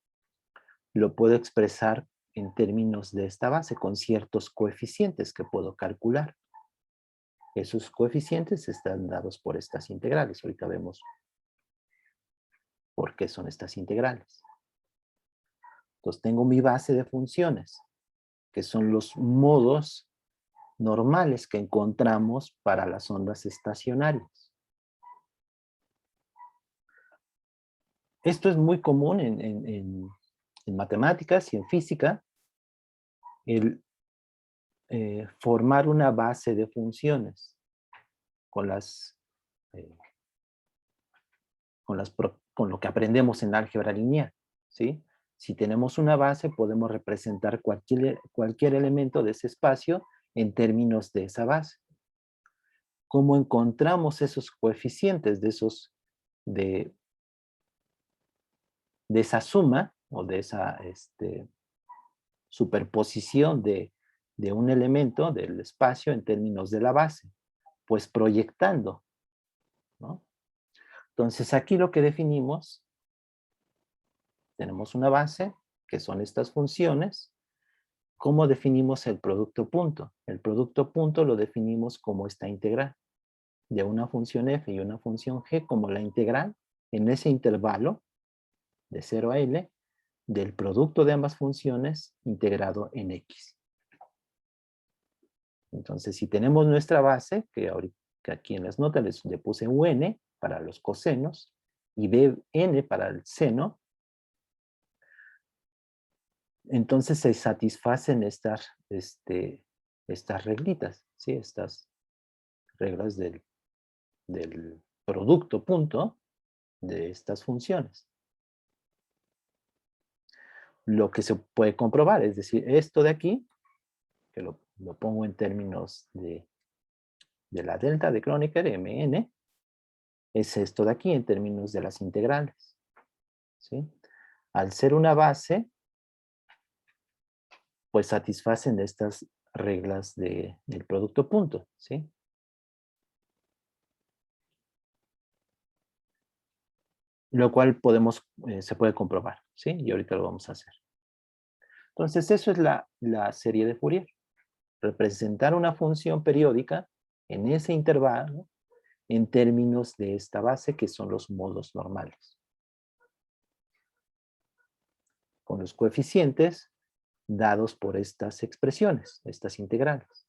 lo puedo expresar en términos de esta base con ciertos coeficientes que puedo calcular. Esos coeficientes están dados por estas integrales. Ahorita vemos por qué son estas integrales. Entonces tengo mi base de funciones, que son los modos normales que encontramos para las ondas estacionarias. Esto es muy común en matemáticas y en física, el formar una base de funciones con con lo que aprendemos en álgebra lineal, ¿sí? Si tenemos una base, podemos representar cualquier elemento de ese espacio en términos de esa base. ¿Cómo encontramos esos coeficientes de esa suma o de esa superposición de un elemento del espacio en términos de la base? Pues proyectando, ¿no? Entonces aquí lo que definimos, tenemos una base, que son estas funciones. ¿Cómo definimos el producto punto? El producto punto lo definimos como esta integral de una función f y una función g, como la integral en ese intervalo de 0 a L del producto de ambas funciones integrado en x. Entonces, si tenemos nuestra base, que aquí en las notas le puse un para los cosenos y bn para el seno, entonces se satisfacen estas reglitas, ¿sí? Estas reglas del producto punto de estas funciones. Lo que se puede comprobar, es decir, esto de aquí, que lo pongo en términos de la delta de Kronecker, Mn, es esto de aquí en términos de las integrales, ¿sí? Al ser una base, pues satisfacen estas reglas del producto punto, ¿sí? Lo cual se puede comprobar, ¿sí? Y ahorita lo vamos a hacer. Entonces, eso es la serie de Fourier. Representar una función periódica en ese intervalo en términos de esta base que son los modos normales. Con los coeficientes dados por estas expresiones, estas integrales.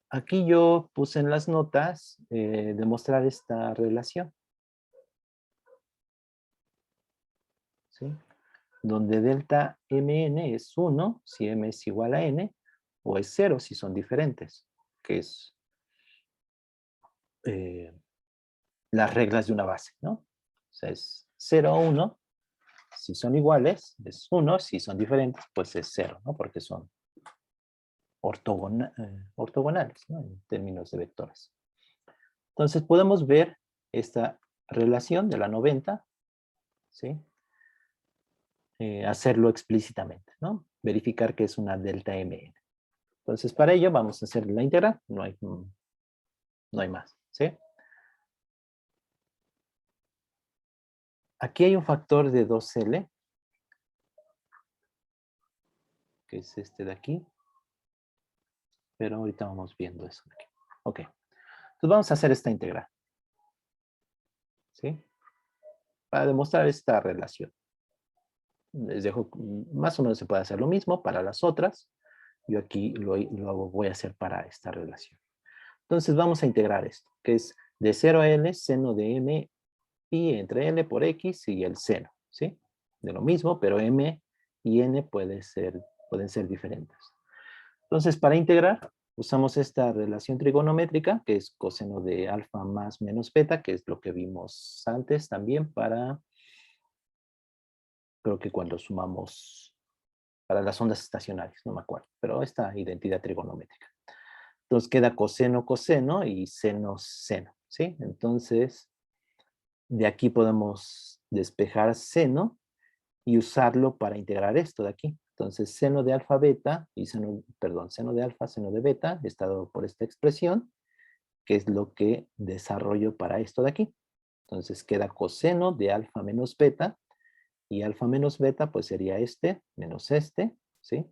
Aquí yo puse en las notas demostrar esta relación. ¿Sí? Donde delta mn es 1 si m es igual a n, o es 0 si son diferentes, que es las reglas de una base, ¿no? O sea, es 0 o 1 si son iguales, es 1, si son diferentes, pues es 0, ¿no? Porque son ortogonales, ¿no? En términos de vectores. Entonces podemos ver esta relación de la 90, ¿sí? Hacerlo explícitamente, ¿no? Verificar que es una delta mn. Entonces para ello vamos a hacer la integral, no hay más, ¿sí? Aquí hay un factor de 2L, que es este de aquí, pero ahorita vamos viendo eso de aquí. Ok, entonces vamos a hacer esta integral, ¿sí? para demostrar esta relación. Les dejo, más o menos se puede hacer lo mismo para las otras. Yo aquí voy a hacer para esta relación. Entonces vamos a integrar esto, que es de 0 a L, seno de M pi entre L por X y el seno, ¿sí? De lo mismo, pero M y N pueden ser diferentes. Entonces, para integrar, usamos esta relación trigonométrica, que es coseno de alfa más menos beta, que es lo que vimos antes también para, creo que cuando sumamos para las ondas estacionarias, no me acuerdo, pero esta identidad trigonométrica. Entonces queda coseno, coseno y seno, seno, ¿sí? Entonces, de aquí podemos despejar seno y usarlo para integrar esto de aquí. Entonces, seno de alfa beta y seno de alfa, seno de beta, está dado por esta expresión, que es lo que desarrollo para esto de aquí. Entonces queda coseno de alfa menos beta, y alfa menos beta pues sería este menos este, ¿sí?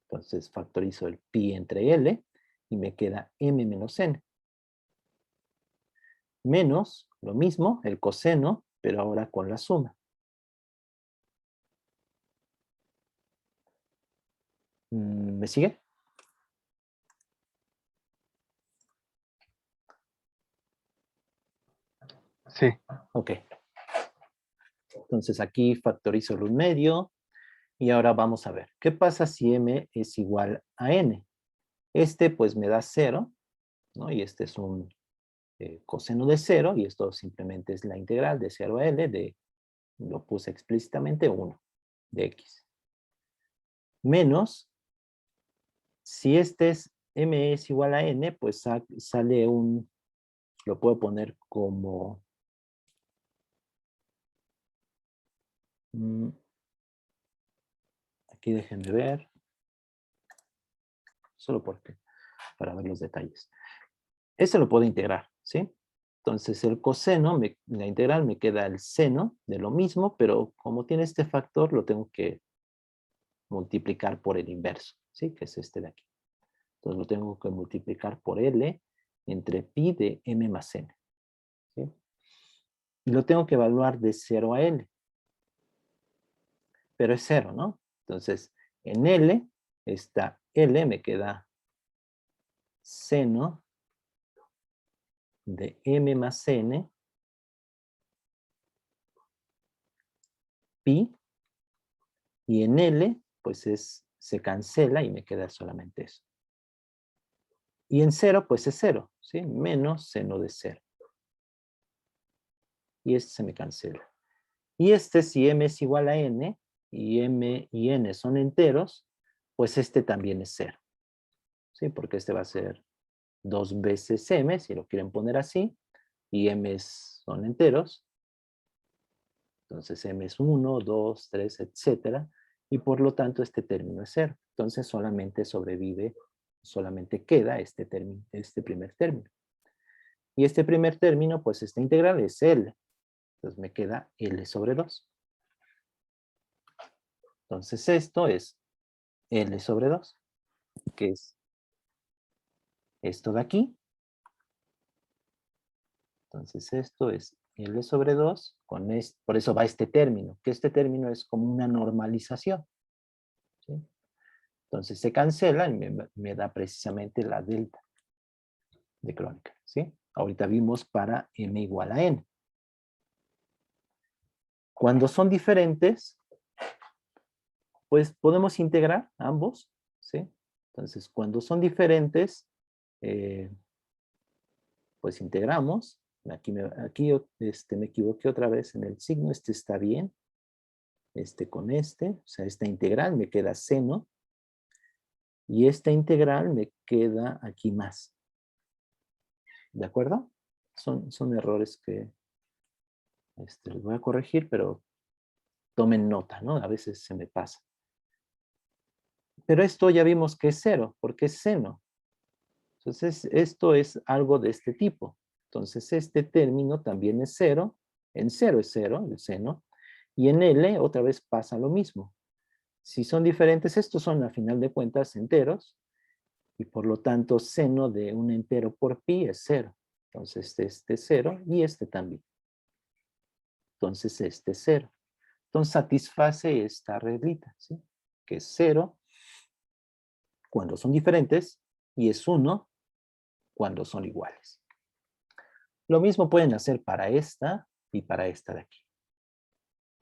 Entonces factorizo el pi entre L y me queda m menos n. Menos, lo mismo, el coseno, pero ahora con la suma. ¿Me sigue?
Sí.
Ok. Entonces aquí factorizo el 1/2 y ahora vamos a ver. ¿Qué pasa si m es igual a n? Este pues me da 0, ¿no? Y este es un coseno de 0 y esto simplemente es la integral de 0 a L lo puse explícitamente 1 de x. Menos, si este es m es igual a n, pues sale lo puedo poner como aquí déjenme ver, solo para ver los detalles. Este lo puedo integrar, ¿sí? Entonces el coseno, la integral me queda el seno de lo mismo, pero como tiene este factor, lo tengo que multiplicar por el inverso, ¿sí? Que es este de aquí. Entonces lo tengo que multiplicar por L entre pi de m más n, ¿sí? Y lo tengo que evaluar de 0 a L. Pero es 0, ¿no? Entonces, en L, esta L me queda seno de m más n pi, y en L, pues se cancela y me queda solamente eso. Y en 0, pues es 0, ¿sí? Menos seno de 0. Y este se me cancela. Y este, si m es igual a n, y m y n son enteros, pues este también es 0. ¿Sí? Porque este va a ser 2 veces m, si lo quieren poner así, y m son enteros. Entonces m es 1, 2, 3, etcétera, y por lo tanto este término es 0. Entonces solamente sobrevive, solamente queda este primer término. Y este primer término, pues esta integral es L. Entonces me queda L sobre 2. Entonces esto es L sobre 2, que es esto de aquí. Entonces esto es L sobre 2, por eso va este término, que este término es como una normalización, ¿sí? Entonces se cancela y me da precisamente la delta de Kronecker, ¿sí? Ahorita vimos para m igual a n. Cuando son diferentes, pues podemos integrar ambos, ¿sí? Entonces, cuando son diferentes, pues integramos. Aquí me equivoqué otra vez en el signo, este está bien. Con o sea, esta integral me queda seno, y esta integral me queda aquí más. ¿De acuerdo? Son errores que les voy a corregir, pero tomen nota, ¿no? A veces se me pasa. Pero esto ya vimos que es 0, porque es seno. Entonces, esto es algo de este tipo. Entonces, este término también es 0. En 0 es 0, el seno. Y en L otra vez pasa lo mismo. Si son diferentes, estos son a final de cuentas enteros. Y por lo tanto, seno de un entero por pi es 0. Entonces, este es 0 y este también. Entonces este es 0. Entonces satisface esta reglita, ¿sí? Que es 0 cuando son diferentes y es 1 cuando son iguales. Lo mismo pueden hacer para esta y para esta de aquí.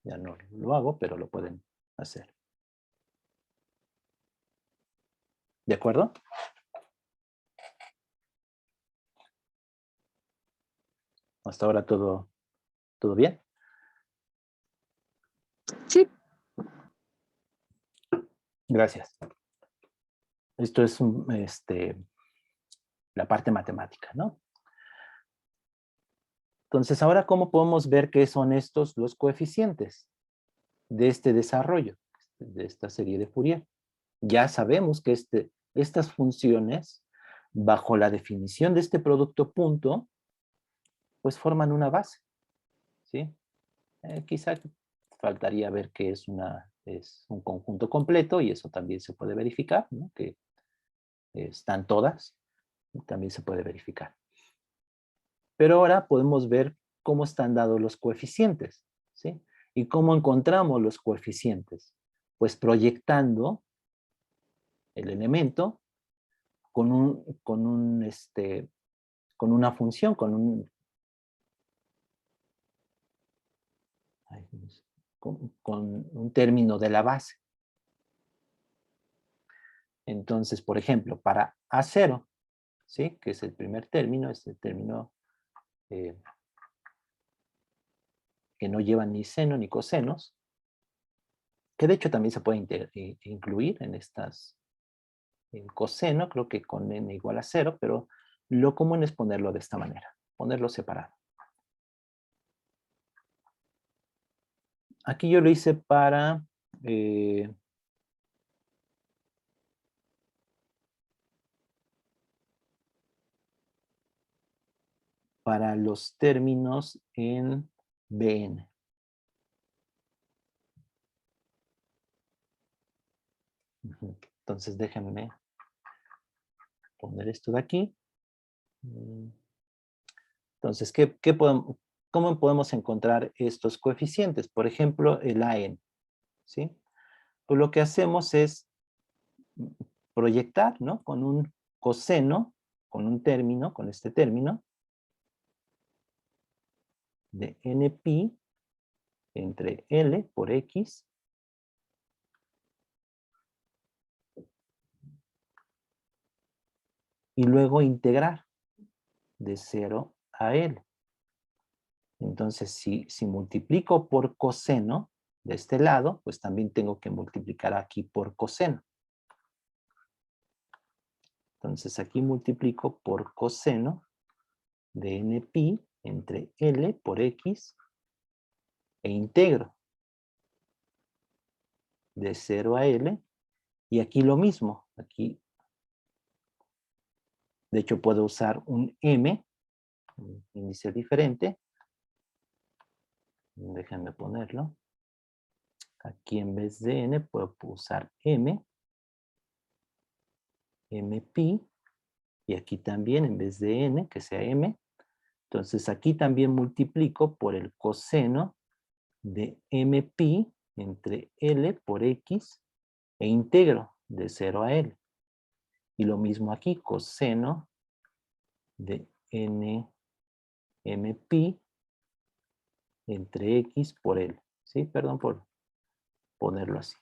Ya no lo hago, pero lo pueden hacer. ¿De acuerdo? Hasta ahora todo bien.
Sí.
Gracias. Esto es la parte matemática, ¿no? Entonces, ahora, ¿cómo podemos ver qué son estos los coeficientes de este desarrollo, de esta serie de Fourier? Ya sabemos que estas funciones, bajo la definición de este producto punto, pues forman una base, ¿sí? Quizá faltaría ver que es un conjunto completo y eso también se puede verificar, ¿no? Que están todas, también se puede verificar. Pero ahora podemos ver cómo están dados los coeficientes, ¿sí? ¿Y cómo encontramos los coeficientes? Pues proyectando el elemento con una función, con un término de la base. Entonces, por ejemplo, para A0, ¿sí? Que es el primer término, es el término que no lleva ni seno ni cosenos, que de hecho también se puede incluir en coseno, creo que con n igual a 0, pero lo común es ponerlo de esta manera, ponerlo separado. Aquí yo lo hice para los términos en Bn. Entonces déjenme poner esto de aquí. Entonces, ¿cómo podemos encontrar estos coeficientes? Por ejemplo, el AN, ¿sí? Pues lo que hacemos es proyectar, ¿no? Con un coseno, con este término, de npi entre L por X y luego integrar de 0 a L. Entonces, si multiplico por coseno de este lado, pues también tengo que multiplicar aquí por coseno. Entonces, aquí multiplico por coseno de npi entre L por X e integro de 0 a L. Y aquí lo mismo. Aquí, de hecho, puedo usar un M, un índice diferente. Déjenme ponerlo. Aquí en vez de n puedo usar m, mpi, y aquí también en vez de n, que sea m. Entonces aquí también multiplico por el coseno de mpi entre L por X e integro de 0 a L. Y lo mismo aquí, coseno de nmpi entre X por L. ¿Sí? Perdón por ponerlo así.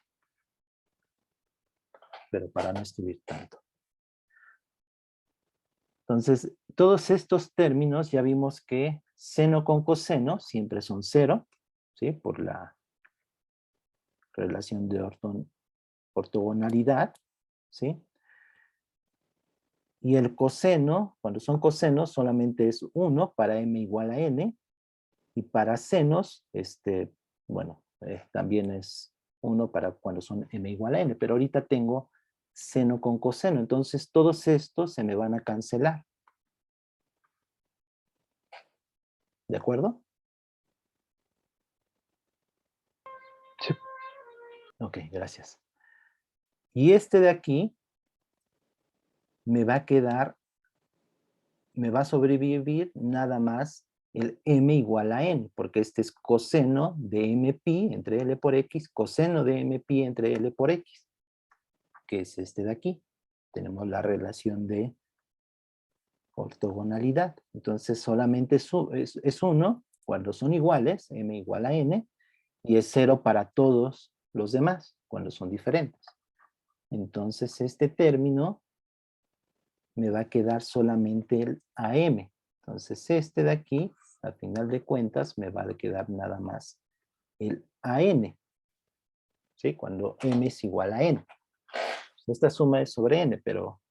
Pero para no escribir tanto. Entonces, todos estos términos ya vimos que seno con coseno siempre son 0, ¿sí? Por la relación de ortogonalidad, ¿sí? Y el coseno, cuando son cosenos, solamente es 1 para m igual a n, y para senos, bueno, también es 1 para cuando son m igual a n, pero ahorita tengo seno con coseno, entonces todos estos se me van a cancelar. ¿De acuerdo?
Sí.
Ok, gracias. Y este de aquí me va a sobrevivir nada más el m igual a n, porque este es coseno de m pi entre L por X, coseno de m pi entre L por X, que es este de aquí. Tenemos la relación de ortogonalidad. Entonces solamente es 1 cuando son iguales, m igual a n, y es 0 para todos los demás, cuando son diferentes. Entonces este término me va a quedar solamente el AM. Entonces este de aquí, al final de cuentas, me va a quedar nada más el AN. ¿Sí? Cuando M es igual a N. Esta suma es sobre N, pero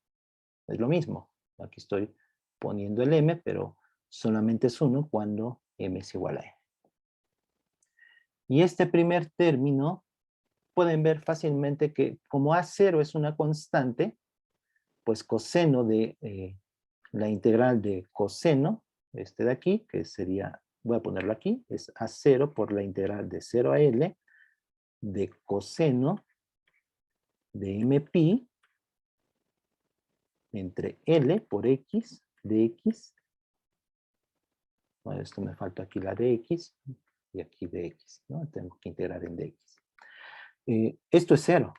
es lo mismo. Aquí estoy poniendo el M, pero solamente es 1 cuando M es igual a N. Y este primer término, pueden ver fácilmente que como A0 es una constante, pues coseno de la integral de coseno, este de aquí, que sería, voy a ponerlo aquí, es A0 por la integral de 0 a L de coseno de m pi entre L por X de X. Bueno, esto me falta aquí la de X y aquí de X, ¿no? Tengo que integrar en dx. Esto es 0,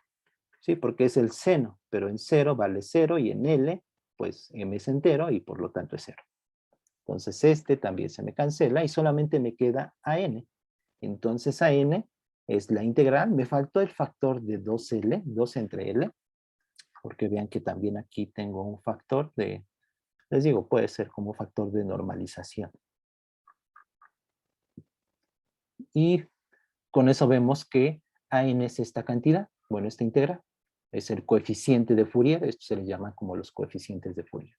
¿sí? Porque es el seno, pero en 0 vale 0 y en L, pues m es entero y por lo tanto es 0. Entonces este también se me cancela y solamente me queda AN. Entonces AN es la integral. Me faltó el factor de 2L, 2 entre L, porque vean que también aquí tengo un factor de, les digo, puede ser como factor de normalización. Y con eso vemos que AN es esta cantidad, bueno, esta integral. Es el coeficiente de Fourier, esto se le llama como los coeficientes de Fourier.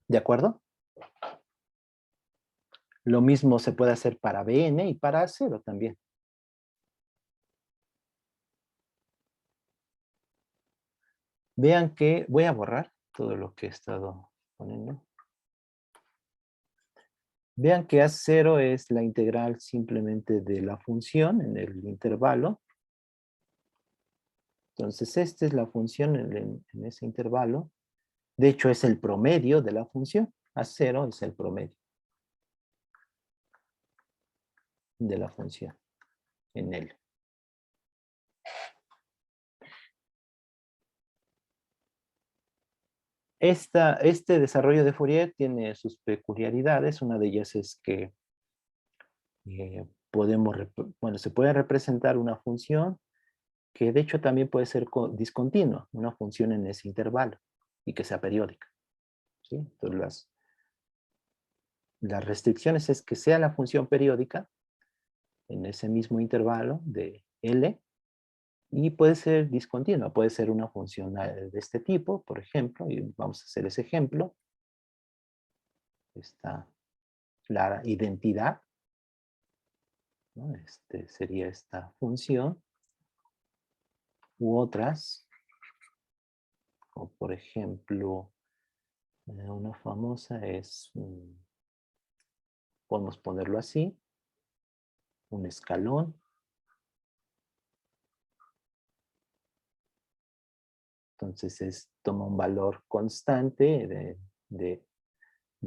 ¿De acuerdo? Lo mismo se puede hacer para Bn y para A0 también. Vean que voy a borrar todo lo que he estado poniendo. Vean que A0 es la integral simplemente de la función en el intervalo. Entonces esta es la función en ese intervalo. De hecho es el promedio de la función. A0 es el promedio de la función en L. Este desarrollo de Fourier tiene sus peculiaridades. Una de ellas es que se puede representar una función que de hecho también puede ser discontinua, una función en ese intervalo y que sea periódica. ¿Sí? Entonces las restricciones es que sea la función periódica en ese mismo intervalo de L y puede ser discontinua, puede ser una función de este tipo, por ejemplo, y vamos a hacer ese ejemplo. Está la identidad, ¿no? Sería esta función u otras, como por ejemplo, una famosa es, podemos ponerlo así, un escalón. Entonces toma un valor constante de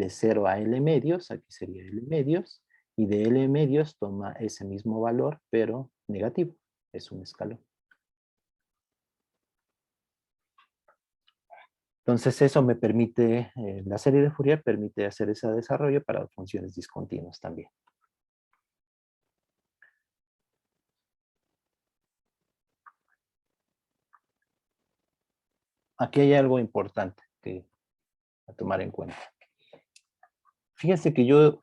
0 a L medios, aquí sería L medios, y de L medios toma ese mismo valor, pero negativo, es un escalón. Entonces eso me permite, la serie de Fourier permite hacer ese desarrollo para funciones discontinuas también. Aquí hay algo importante a tomar en cuenta. Fíjense que yo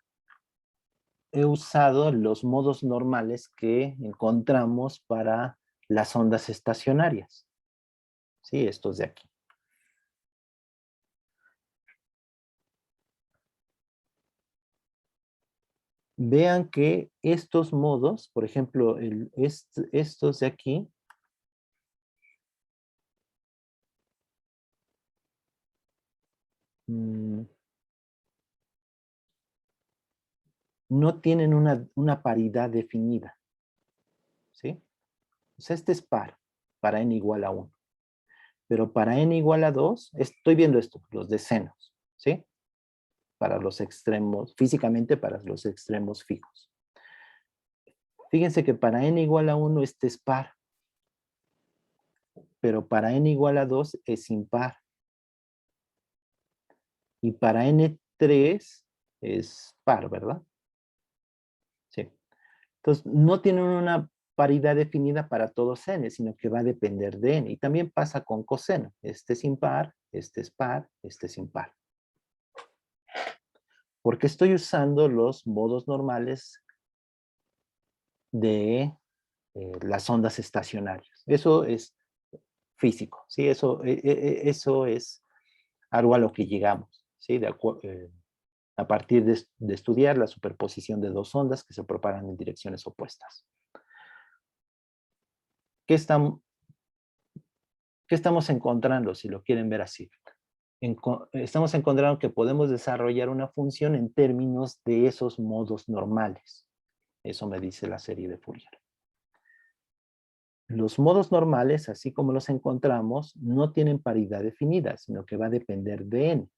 he usado los modos normales que encontramos para las ondas estacionarias. Sí, estos de aquí. Vean que estos modos, por ejemplo, estos de aquí, no tienen una paridad definida. ¿Sí? sea, este es par, para n igual a 1. Pero para n igual a 2, estoy viendo esto, los desenos, ¿sí? Para los extremos, físicamente para los extremos fijos. Fíjense que para n igual a 1 este es par, pero para n igual a 2 es impar. Y para n3 es par, ¿verdad? Sí. Entonces, no tienen una paridad definida para todos n, sino que va a depender de n. Y también pasa con coseno. Este es impar, este es par, este es impar. Porque estoy usando los modos normales de las ondas estacionarias. Eso es físico, ¿sí? Eso es algo a lo que llegamos, ¿sí? A partir de estudiar la superposición de dos ondas que se propagan en direcciones opuestas. ¿Qué estamos encontrando, si lo quieren ver así? Estamos encontrando que podemos desarrollar una función en términos de esos modos normales. Eso me dice la serie de Fourier. Los modos normales, así como los encontramos, no tienen paridad definida, sino que va a depender de n.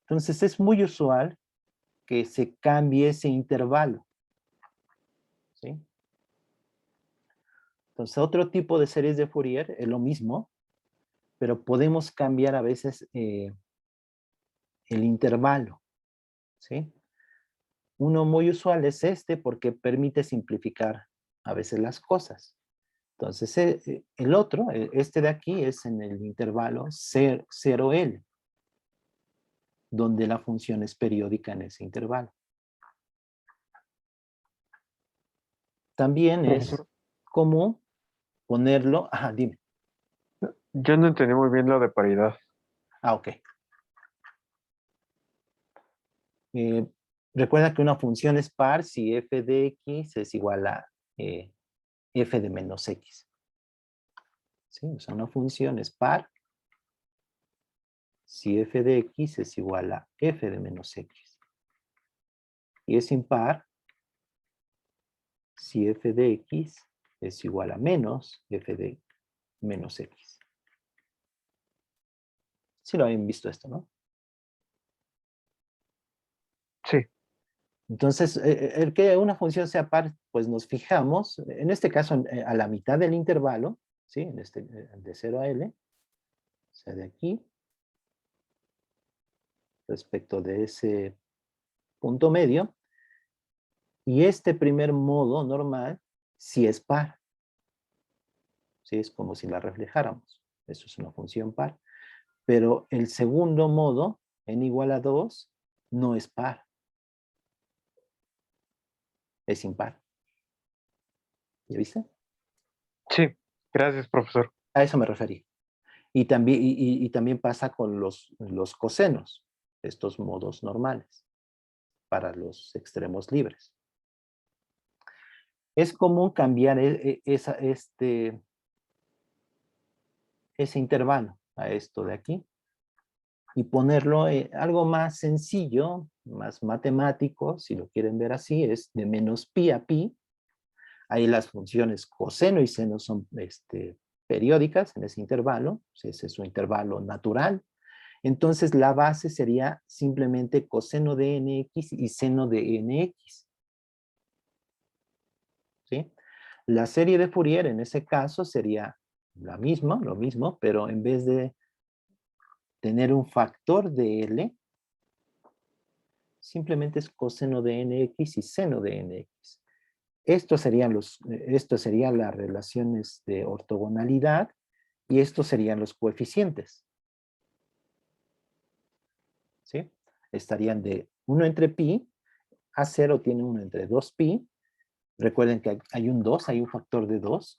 Entonces es muy usual que se cambie ese intervalo, ¿sí? Entonces otro tipo de series de Fourier es lo mismo, pero podemos cambiar a veces el intervalo, ¿sí? Uno muy usual es este porque permite simplificar a veces las cosas. Entonces el otro, este de aquí, es en el intervalo 0L, donde la función es periódica en ese intervalo. También es
Profesor,
común ponerlo... Ajá, dime.
yo no entendí muy bien lo de paridad.
Ah, ok. Eh, recuerda que una función es par si f de x es igual a f de menos x. ¿Sí? O sea, una función es par si f de x es igual a f de menos x. Y es impar si f de x es igual a menos f de menos x. Sí lo habían visto esto, ¿no?
Sí,
Entonces, el que una función sea par, pues nos fijamos, en este caso, a la mitad del intervalo, ¿sí? En este, de 0 a L, o sea, de aquí, respecto de ese punto medio, y este primer modo normal, sí es par, ¿sí? Es como si la reflejáramos. Eso es una función par. Pero el segundo modo, n igual a 2, no es par, es impar. ¿Ya viste?
sí. Gracias, profesor.
A eso me referí. Y también pasa con los cosenos, estos modos normales, para los extremos libres. Es común cambiar ese intervalo a esto de aquí y ponerlo algo más sencillo, más matemático, si lo quieren ver así, es de menos pi a pi. Ahí las funciones coseno y seno son periódicas en ese intervalo, ese es su intervalo natural. Entonces la base sería simplemente coseno de nx y seno de nx. ¿Sí? La serie de Fourier en ese caso sería la misma, lo mismo, pero en vez de tener un factor de L, simplemente es coseno de nx y seno de nx. Esto serían las relaciones de ortogonalidad y estos serían los coeficientes. ¿Sí? Estarían de 1 entre pi, a 0 tiene 1 entre 2pi. Recuerden que hay un 2, hay un factor de 2.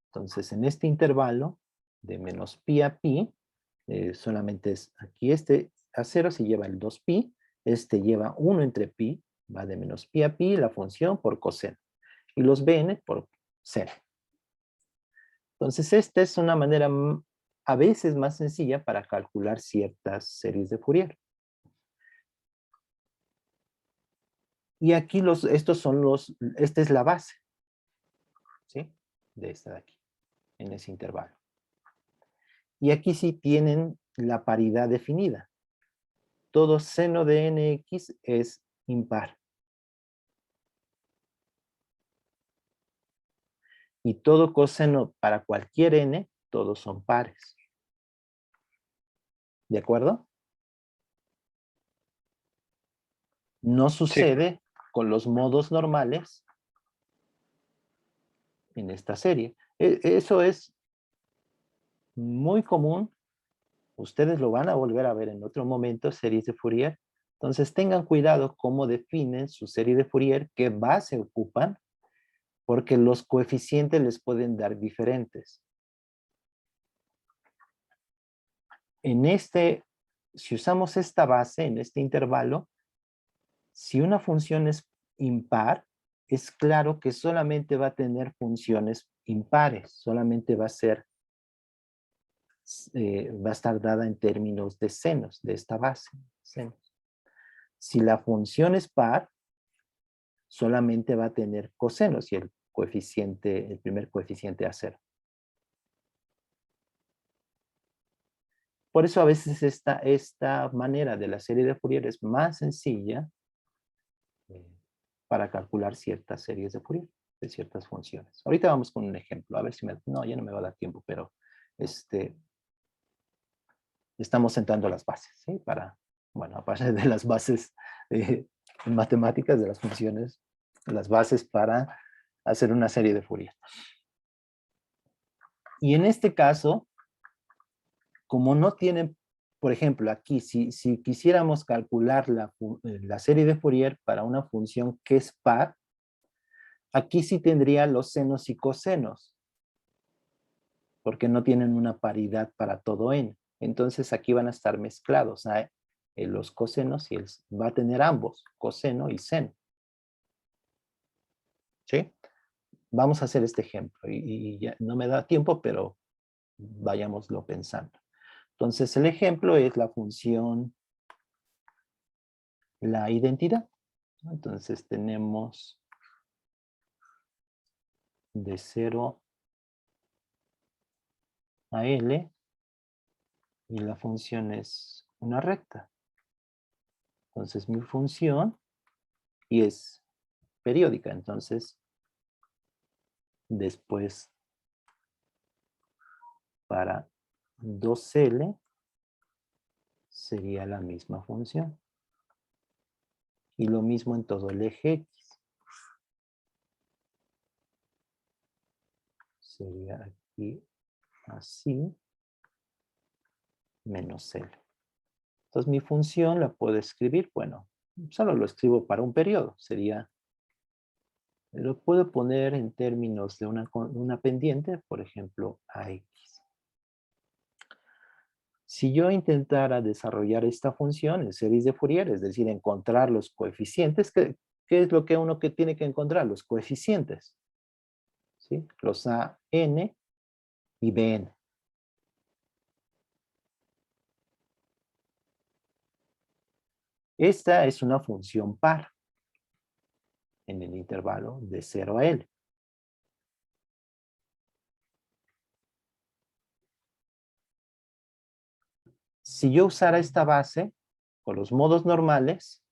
Entonces, en este intervalo de menos pi a pi, solamente es aquí a 0 se lleva el 2pi, este lleva 1 entre pi, va de menos pi a pi, la función por coseno, y los bn por seno. Entonces, esta es una manera a veces más sencilla para calcular ciertas series de Fourier. Y aquí estos son esta es la base, ¿sí? De esta de aquí, en ese intervalo. Y aquí sí tienen la paridad definida. Todo seno de nx es impar. Y todo coseno para cualquier n, todos son pares. ¿De acuerdo? No
Sí,
sucede con los modos normales en esta serie. Eso es muy común. Ustedes lo van a volver a ver en otro momento, series de Fourier. Entonces tengan cuidado cómo definen su serie de Fourier, qué base ocupan, porque los coeficientes les pueden dar diferentes. Si usamos esta base en este intervalo, si una función es impar, es claro que solamente va a tener funciones impares, solamente va a estar dada en términos de senos, de esta base, senos. Si la función es par, solamente va a tener cosenos y el primer coeficiente a cero. Por eso a veces esta manera de la serie de Fourier es más sencilla para calcular ciertas series de Fourier, de ciertas funciones. Ahorita vamos con un ejemplo, a ver si no, ya no me va a dar tiempo, pero estamos sentando las bases, ¿sí? Bueno, aparte de las bases matemáticas de las funciones, las bases para hacer una serie de Fourier. Y en este caso, como no tienen, por ejemplo, aquí, si quisiéramos calcular la serie de Fourier para una función que es par, aquí sí tendría los senos y cosenos, porque no tienen una paridad para todo n. Entonces aquí van a estar mezclados, ¿eh? Los cosenos y va a tener ambos, coseno y seno. ¿Sí? Vamos a hacer este ejemplo y ya no me da tiempo, pero vayámoslo pensando. Entonces el ejemplo es la función, la identidad. Entonces tenemos de 0 a L y la función es una recta. Entonces mi función y es periódica. Entonces después para 2L sería la misma función. Y lo mismo en todo el eje X. Sería aquí así, menos L. Entonces mi función la puedo escribir, bueno, solo lo escribo para un periodo, lo puedo poner en términos de una pendiente, por ejemplo, AX. Si yo intentara desarrollar esta función en series de Fourier, es decir, encontrar los coeficientes, ¿qué es lo que uno tiene que encontrar? Los coeficientes, ¿sí? Los AN y BN. Esta es una función par en el intervalo de 0 a L. Si yo usara esta base con los modos normales,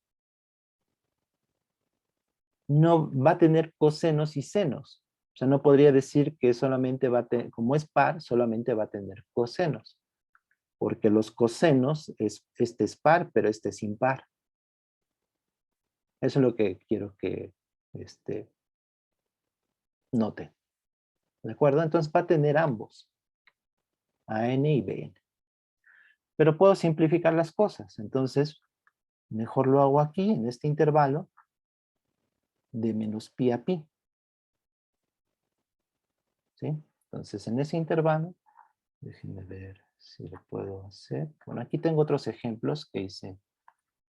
no va a tener cosenos y senos. O sea, no podría decir que solamente va a tener, como es par, solamente va a tener cosenos. Porque los cosenos, este es par, pero este es impar. Eso es lo que quiero que noten. ¿De acuerdo? Entonces va a tener ambos, AN y BN. Pero puedo simplificar las cosas. Entonces, mejor lo hago aquí, en este intervalo, de menos pi a pi. ¿Sí? Entonces, en ese intervalo, déjenme ver si lo puedo hacer. Bueno, aquí tengo otros ejemplos que hice,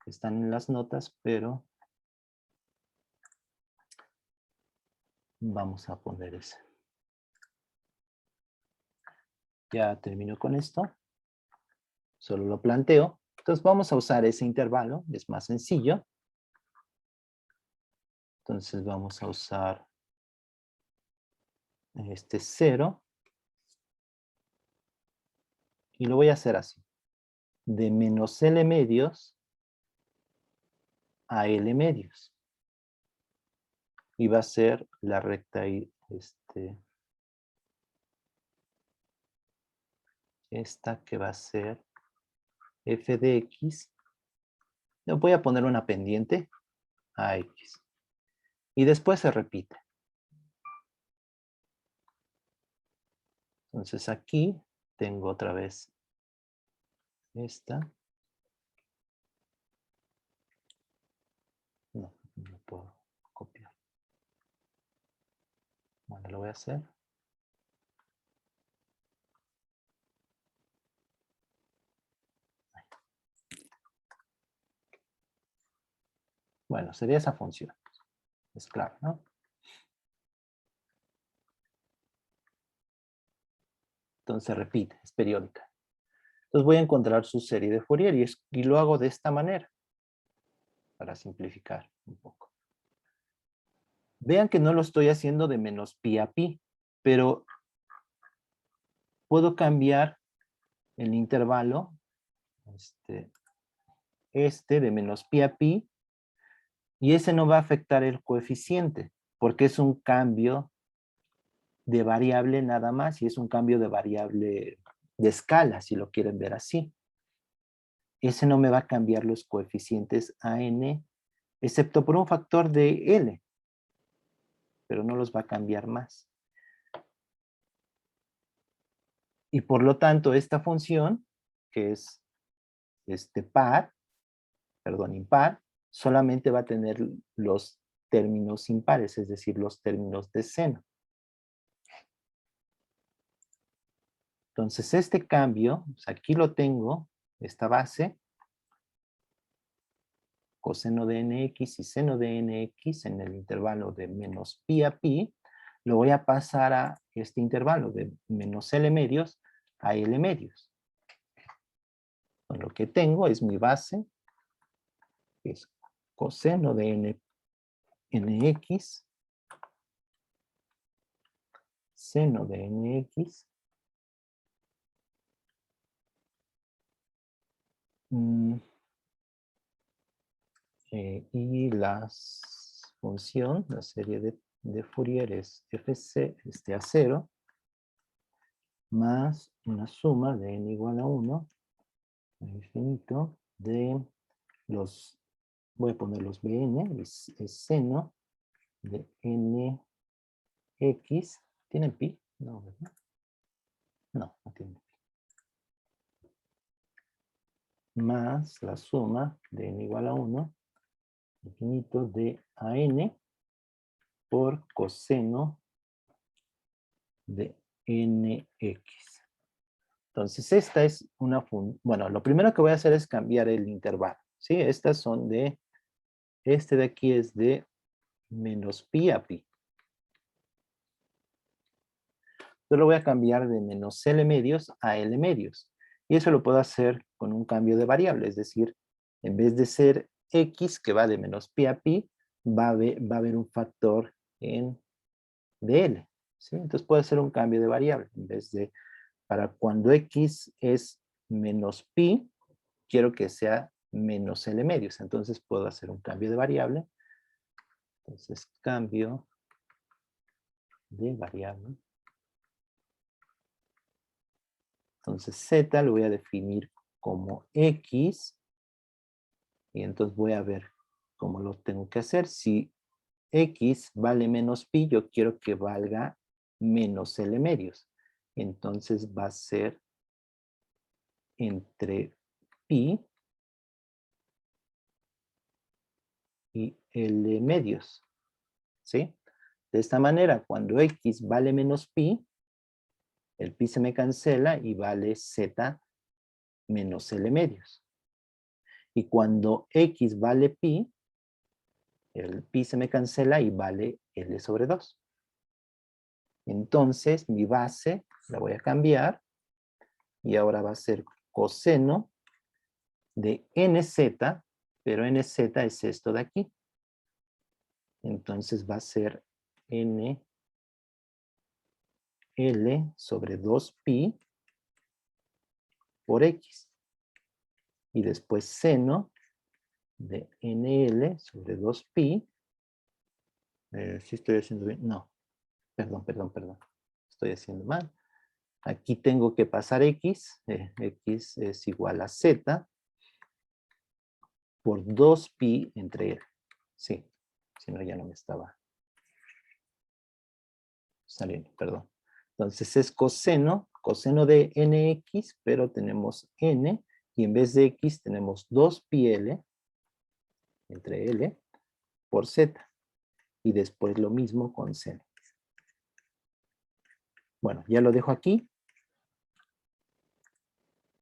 que están en las notas, pero vamos a poner ese. Ya termino con esto. Solo lo planteo. Entonces vamos a usar ese intervalo, es más sencillo. Entonces vamos a usar este 0. Y lo voy a hacer así. De menos L medios a L medios. Y va a ser la recta ahí, esta que va a ser f de x. Le voy a poner una pendiente a x. Y después se repite. Entonces aquí tengo otra vez esta. No, no puedo copiar. Bueno, lo voy a hacer. Bueno, sería esa función. Es claro, ¿no? Entonces repite, es periódica. Entonces voy a encontrar su serie de Fourier y lo hago de esta manera, para simplificar un poco. Vean que no lo estoy haciendo de menos pi a pi, pero puedo cambiar el intervalo, de menos pi a pi, y ese no va a afectar el coeficiente, porque es un cambio de variable nada más, y es un cambio de variable de escala, si lo quieren ver así. Ese no me va a cambiar los coeficientes a n, excepto por un factor de L, pero no los va a cambiar más. Y por lo tanto, esta función, que es impar, solamente va a tener los términos impares, es decir, los términos de seno. Entonces, este cambio, pues aquí lo tengo, esta base, coseno de nx y seno de nx en el intervalo de menos pi a pi, lo voy a pasar a este intervalo de menos L medios a L medios. Con lo que tengo es mi base, que es coseno de nx, seno de nx, y la función, la serie de Fourier es fc a 0 más una suma de n igual a 1 a infinito de los, voy a poner los bn, es seno de nx. ¿Tienen pi? No, ¿verdad? No, no tienen pi. Más la suma de n igual a 1 infinito de an por coseno de nx. Entonces, esta es una función. Bueno, lo primero que voy a hacer es cambiar el intervalo. ¿Sí? Estas son de, este de aquí es de menos pi a pi. Yo lo voy a cambiar de menos L medios a L medios. Y eso lo puedo hacer con un cambio de variable. Es decir, en vez de ser x, que va de menos pi a pi, va a haber un factor de L. ¿Sí? Entonces puede ser un cambio de variable. En vez de, para cuando x es menos pi, quiero que sea menos L medios. Entonces puedo hacer un cambio de variable. Entonces cambio de variable. Entonces z lo voy a definir como x. Y entonces voy a ver cómo lo tengo que hacer. Si x vale menos pi, yo quiero que valga menos L medios. Entonces va a ser entre pi y L medios. ¿Sí? De esta manera, cuando x vale menos pi, el pi se me cancela y vale z menos L medios. Y cuando x vale pi, el pi se me cancela y vale L sobre 2. Entonces, mi base la voy a cambiar y ahora va a ser coseno de nz, pero nz es esto de aquí. Entonces va a ser n L sobre 2pi por X. Y después seno de NL sobre 2pi. ¿Sí estoy haciendo bien? No. Perdón. Estoy haciendo mal. Aquí tengo que pasar X. X es igual a Z por 2pi entre L. Sí. Si no, ya no me estaba saliendo, perdón. Entonces es coseno de nx, pero tenemos n, y en vez de x tenemos 2pi L entre L por Z. Y después lo mismo con seno. Bueno, ya lo dejo aquí.